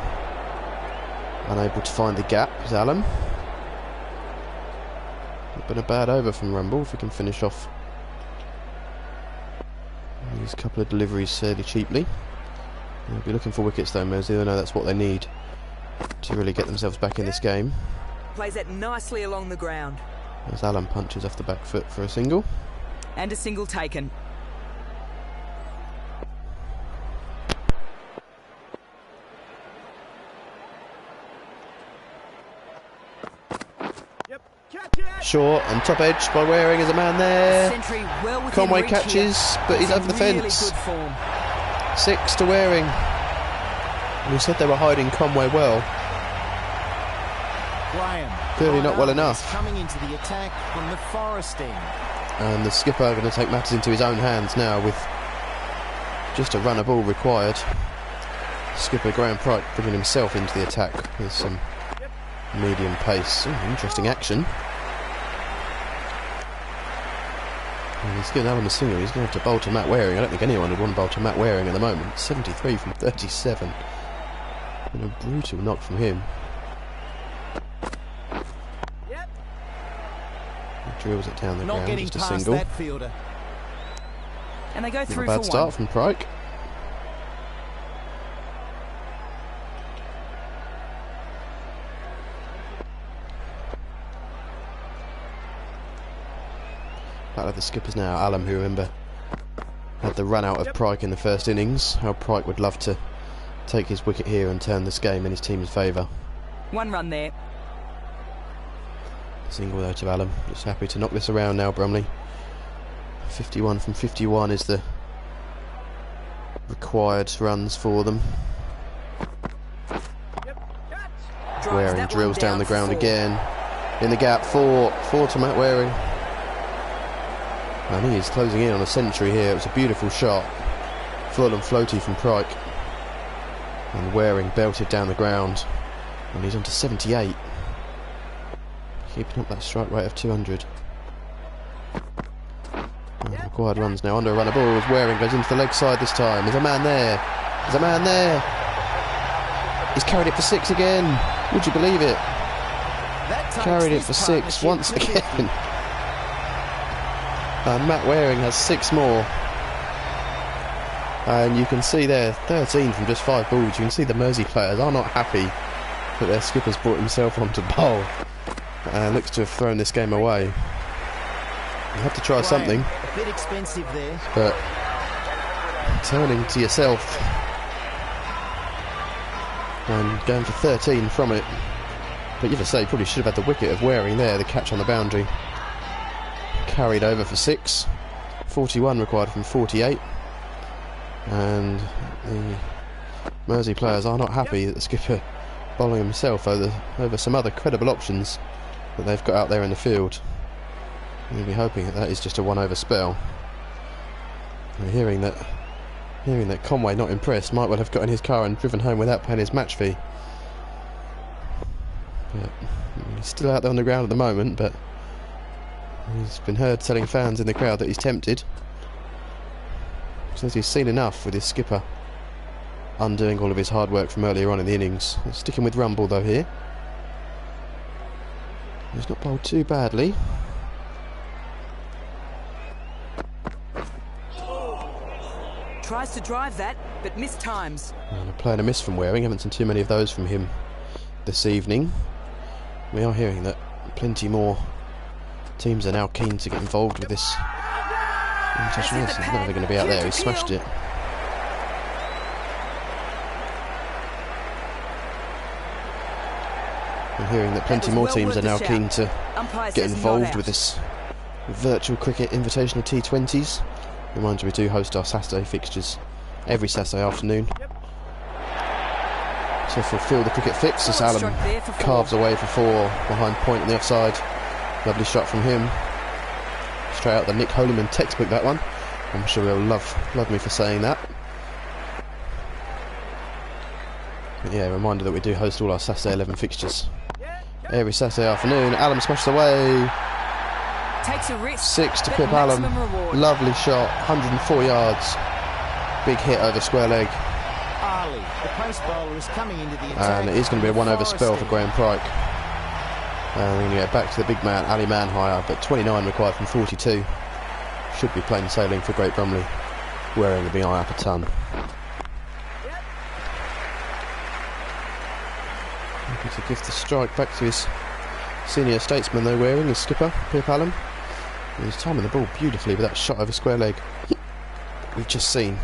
unable to find the gap is Allen. Not been a bad over from Rumble if he can finish off these couple of deliveries fairly cheaply. They'll be looking for wickets though, Mersea. They know that's what they need to really get themselves back in this game. Plays that nicely along the ground. As Alan punches off the back foot for a single. And a single taken. Yep. Catch it. Short and top edge by Waring. As a man there. Century well within Conway reach catches, here. but he's in over the really fence. good form. 6 to Waring. And we said they were hiding Conway well. Graham. Clearly not well Right arm is enough. Coming into the attack from the forest end. And the skipper going to take matters into his own hands now with just a runner ball required. Skipper Graham Pryke bringing himself into the attack with some medium pace. Ooh, interesting action. And he's getting Alan a single. He's going to have to bowl to Matt Waring. I don't think anyone would want to bowl to Matt Waring at the moment. 73 from 37. And a brutal knock from him. Yep. He drills it down the Not ground, getting just a past single. that fielder. And they go Not a through bad for start one. from Pryke. Battle of the skippers now. Alam, who remember had the run out of Pryke in the first innings. How Pryke would love to take his wicket here and turn this game in his team's favour. 1 run there. Single though to Alam. Just happy to knock this around now, Bromley. 51 from 51 is the required runs for them. Drives Waring that one drills down the for ground 4. again. In the gap, 4 to Matt Waring. And he is closing in on a century here. It was a beautiful shot. Full and floaty from Pryke. And Waring belted down the ground. And he's on to 78. Keeping up that strike rate of 200. And required runs now. Under a run of balls. Waring goes into the leg side this time. There's a man there. There's a man there. He's carried it for 6 again. Would you believe it? That takes Carried it this for 6 partnership once to 50. again. And Matt Waring has 6 more. And you can see there, 13 from just 5 balls. You can see the Mersea players are not happy that their skipper's brought himself on to bowl. And looks to have thrown this game away. You have to try Graham, something, A bit expensive there. but turning to yourself and going for 13 from it. But you have to say, probably should have had the wicket of Waring there, the catch on the boundary. Carried over for 6. 41 required from 48. And the Mersea players are not happy that the skipper bowling himself over some other credible options that they've got out there in the field. You'll be hoping that that is just a 1 over spell. And hearing that Conway, not impressed, might well have got in his car and driven home without paying his match fee. But he's still out there on the ground at the moment, but he's been heard telling fans in the crowd that he's tempted. Says he's seen enough with his skipper undoing all of his hard work from earlier on in the innings. Sticking with Rumble though here. He's not bowled too badly. Tries to drive that, but missed times. And a play and a miss from Waring. Haven't seen too many of those from him this evening. We are hearing that plenty more teams are now keen to get involved with this. He's never going to be out there. He smashed it. We're hearing that plenty more teams are now keen to get involved with this virtual cricket invitational T20s. Remind you, we do host our Saturday fixtures every Saturday afternoon. To fulfil the cricket fix as Alan carves away for 4 behind point on the offside. Lovely shot from him. Straight out the Nick Holyman textbook, that one. I'm sure he'll love me for saying that. But yeah, a reminder that we do host all our Saturday 11 fixtures every Saturday afternoon. Alam smashed away. Takes a risk. 6 to but Pip Alam. maximum reward. Lovely shot, 104 yards. Big hit over square leg. Ali, the post bowler, is coming into the attack. And it is going to be a 1 over spell for Graham Pryke. And we're going to get back to the big man, Ali Manhire, but 29 required from 42. Should be plain sailing for Great Bromley, wearing the eye up a ton. to give the strike back to his senior statesman though, wearing his skipper, Pip Allen. And he's timing the ball beautifully with that shot over square leg we've just seen.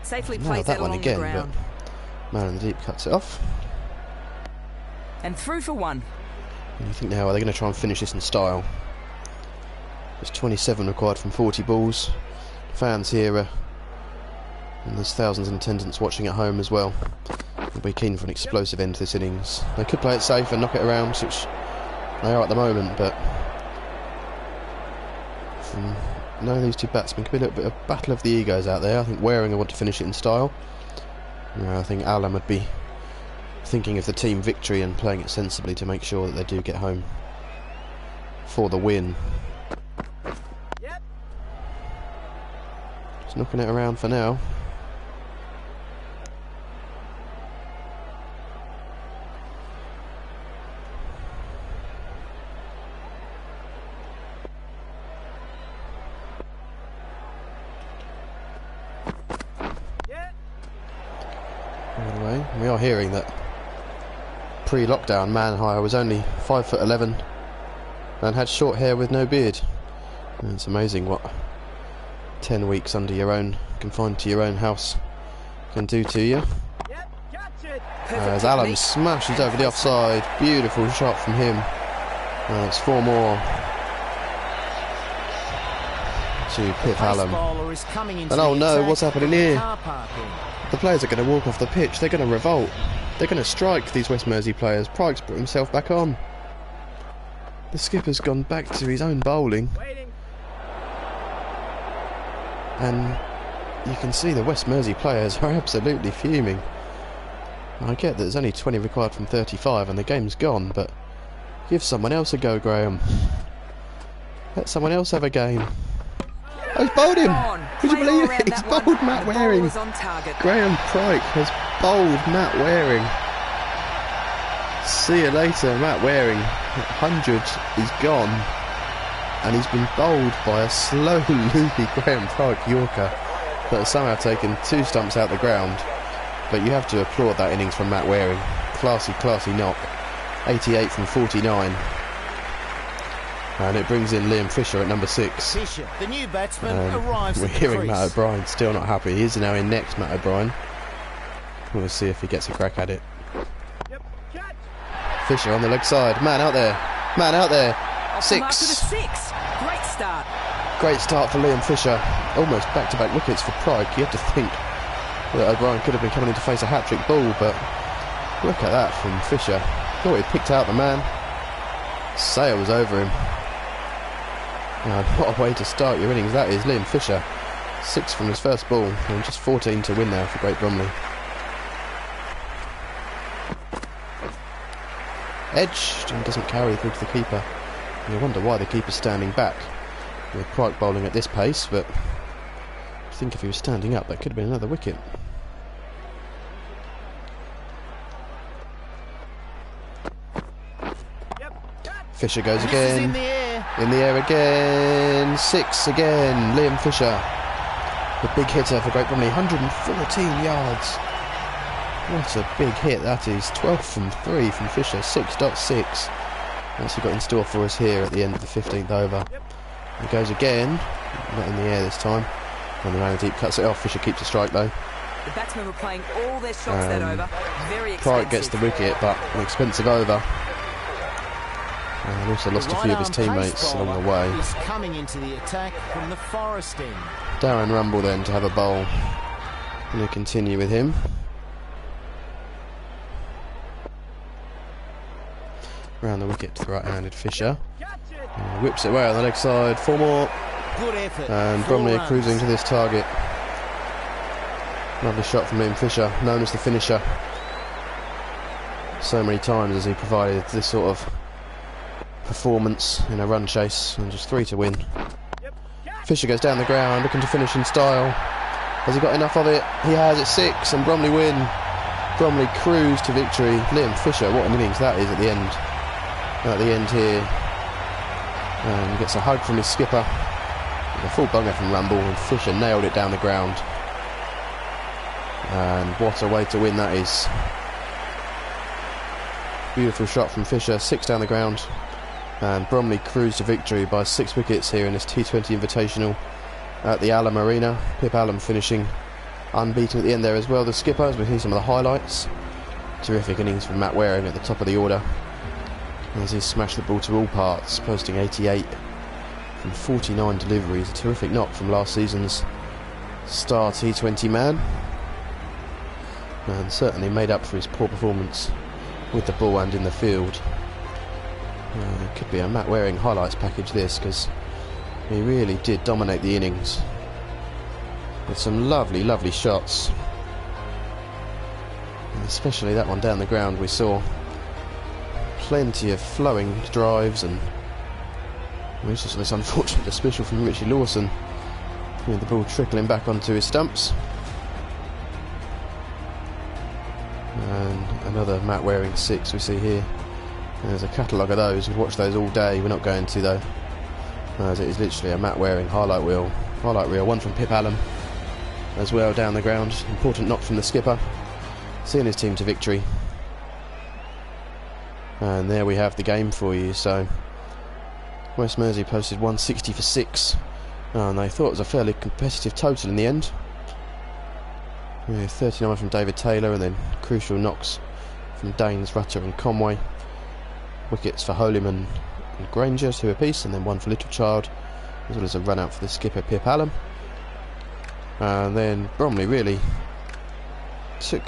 Safely Nailed played that that one along again, the ground. but man in the deep cuts it off. And through for one. And you think now, are they going to try and finish this in style? There's 27 required from 40 balls. Fans here, and there's thousands in attendance watching at home as well. They'll be keen for an explosive end to this innings. They could play it safe and knock it around, which they are at the moment, but from knowing these two batsmen, could be a little bit of battle of the egos out there. I think Waring will want to finish it in style. I think Allen would be thinking of the team victory and playing it sensibly to make sure that they do get home for the win. Just knocking it around for now. By the way, we are hearing that pre-lockdown man hire was only 5'11" and had short hair with no beard. And it's amazing what 10 weeks under your own, confined to your own house, can do to you. As Allen smashes over the offside, beautiful shot from him. It's 4 more to Pip Allen. And oh no, what's happening here? The players are going to walk off the pitch, they're going to revolt. They're going to strike, these West Mersea players. Pryke's put himself back on. The skipper's gone back to his own bowling. And you can see the West Mersea players are absolutely fuming. I get that there's only 20 required from 35 and the game's gone, but give someone else a go, Graham. Let someone else have a game. Oh, he's bowled him! Would you believe it? He's bowled Matt Waring. Graham Pryke has bowled Matt Waring. See you later, Matt Waring. 100 is gone. And he's been bowled by a slow, loopy Graham Pryke Yorker that has somehow taken 2 stumps out the ground. But you have to applaud that innings from Matt Waring. Classy, classy knock. 88 from 49. And it brings in Liam Fisher at number 6. Fisher, the new batsman, arrives we're at the hearing crease. Matt O'Brien still not happy. He's now in next, Matt O'Brien. We'll see if he gets a crack at it. Fisher on the leg side. Man out there. Man out there. 6. Great start. Great start for Liam Fisher. Almost back-to-back wickets for Pryke. You have to think that O'Brien could have been coming in to face a hat-trick ball, but look at that from Fisher. Thought he picked out the man. Sails over him. What a way to start your innings that is. Liam Fisher, 6 from his first ball, and just 14 to win now for Great Bromley. Edged and doesn't carry through to the keeper. You wonder why the keeper's standing back with Pryke bowling at this pace, but I think if he was standing up that could have been another wicket. Fisher goes again. In the air again. 6 again. Liam Fisher, the big hitter for Great Bromley. 114 yards. What a big hit that is. 12 from 3 from Fisher. 6.6. What's he got in store for us here at the end of the 15th over? He goes again. Not in the air this time. And the man in deep cuts it off. Fisher keeps a strike though. The batsmen were playing all their shots that over. Very expensive. Pryke gets the wicket, but an expensive over. And also lost a few of his teammates along the way. He's coming into the attack from the forest end. Darren Rumble then to have a bowl. Going to continue with him. Round the wicket to the right-handed Fisher. And whips it away on the leg side. 4 more. Good effort. And Bromley are cruising to this target. Lovely shot from Liam Fisher, known as the finisher. So many times as he provided this sort of performance in a run chase, and just 3 to win. Fisher goes down the ground looking to finish in style. Has he got enough of it? He has. It's 6 and Bromley win. Bromley cruise to victory. Liam Fisher, what an innings that is at the end. At the end here, and gets a hug from his skipper. A full bunger from Rumble, and Fisher nailed it down the ground. And what a way to win that is. Beautiful shot from Fisher, 6 down the ground. And Bromley cruised to victory by 6 wickets here in this T20 Invitational at the Alum Arena. Pip Alum finishing unbeaten at the end there as well. The skipper, as we see some of the highlights. Terrific innings from Matt Waring at the top of the order, as he smashed the ball to all parts, posting 88 from 49 deliveries. A terrific knock from last season's star T20 man, and certainly made up for his poor performance with the ball and in the field. It could be a Matt Waring highlights package this, because he really did dominate the innings with some lovely, lovely shots. And especially that one down the ground, we saw plenty of flowing drives, and we also saw this unfortunate dismissal from Richie Lawson with the ball trickling back onto his stumps. And another Matt Waring 6 we see here. There's a catalogue of those. We've watched those all day. We're not going to though, as it is literally a Matt Waring highlight reel. One from Pip Alum as well down the ground. Important knock from the skipper, seeing his team to victory. And there we have the game for you. So West Mersea posted 160 for 6, and they thought it was a fairly competitive total in the end. 39 from David Taylor, and then crucial knocks from Daines, Rutter and Conway. Wickets for Holyman and Granger, 2 apiece, and then 1 for Littlechild, as well as a run out for the skipper Pip Alum. And then Bromley really took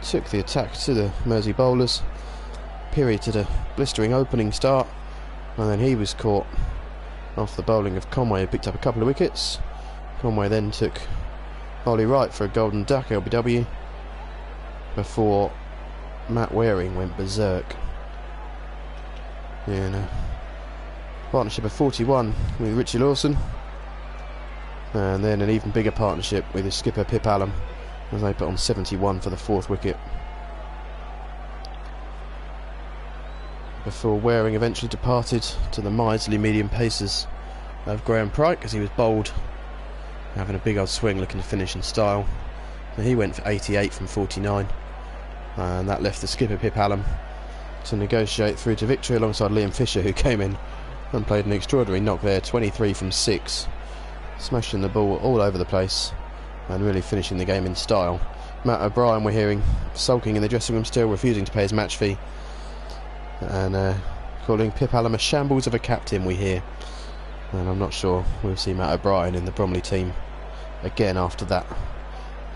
the attack to the Mersey bowlers. Peary did a blistering opening start, and then he was caught off the bowling of Conway, who picked up a couple of wickets. Conway then took Ollie Wright for a golden duck LBW before Matt Waring went berserk. In a partnership of 41 with Richie Lawson, and then an even bigger partnership with his skipper Pip Alum, as they put on 71 for the 4th wicket, before Waring eventually departed to the miserly medium paces of Graham Pryke, as he was bowled, having a big old swing, looking to finish in style. So he went for 88 from 49, and that left the skipper Pip Alum to negotiate through to victory alongside Liam Fisher, who came in and played an extraordinary knock there, 23 from 6, smashing the ball all over the place and really finishing the game in style. Matt O'Brien, we're hearing, sulking in the dressing room still, refusing to pay his match fee, and calling Pip Alum a shambles of a captain, we hear. And I'm not sure we'll see Matt O'Brien in the Bromley team again after that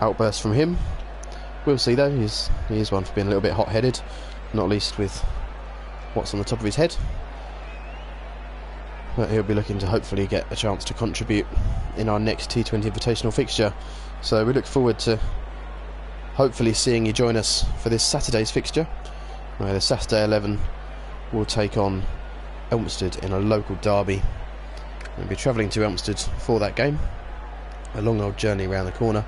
outburst from him. We'll see though. He is one for being a little bit hot-headed, not least with what's on the top of his head. But he'll be looking to hopefully get a chance to contribute in our next T20 Invitational fixture. So we look forward to hopefully seeing you join us for this Saturday's fixture, where the Saturday 11 will take on Elmstead in a local derby. We'll be travelling to Elmstead for that game. A long old journey around the corner,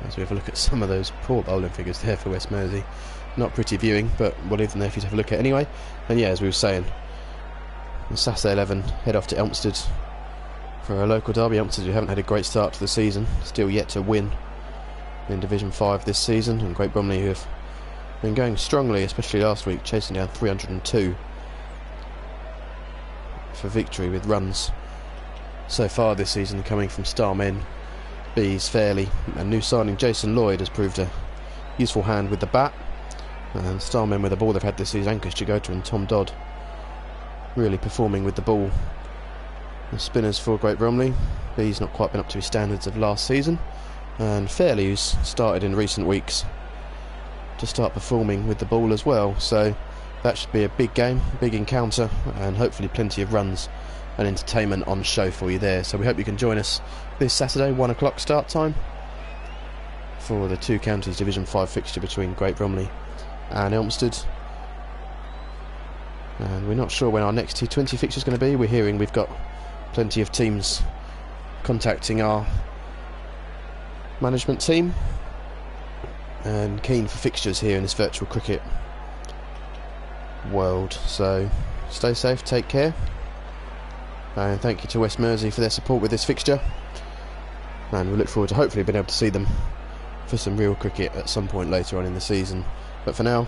as we have a look at some of those poor bowling figures there for West Mersea. Not pretty viewing, but we'll leave them there for you to have a look at anyway. And yeah, as we were saying, on Saturday 11 head off to Elmstead for a local derby. Elmstead, who haven't had a great start to the season, still yet to win in Division 5 this season, and Great Bromley, who have been going strongly, especially last week, chasing down 302 for victory, with runs so far this season coming from star men Bees, Fairley, and new signing Jason Lloyd has proved a useful hand with the bat, and star men with the ball they've had this season, Ankush Chigota and Tom Dodd, really performing with the ball. The spinners for Great Bromley, Bees not quite been up to his standards of last season, and Fairley, who's started in recent weeks to start performing with the ball as well. So that should be a big game, big encounter, and hopefully plenty of runs and entertainment on show for you there. So we hope you can join us this Saturday, 1 o'clock start time, for the Two Counties Division 5 fixture between Great Bromley and Elmstead. And we're not sure when our next T20 fixture is going to be. We're hearing we've got plenty of teams contacting our management team and keen for fixtures here in this virtual cricket world. So stay safe, take care, and thank you to West Mersea for their support with this fixture, and we look forward to hopefully being able to see them for for some real cricket at some point later on in the season. But for now,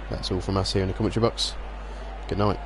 that's all from us here in the commentary box. Good night.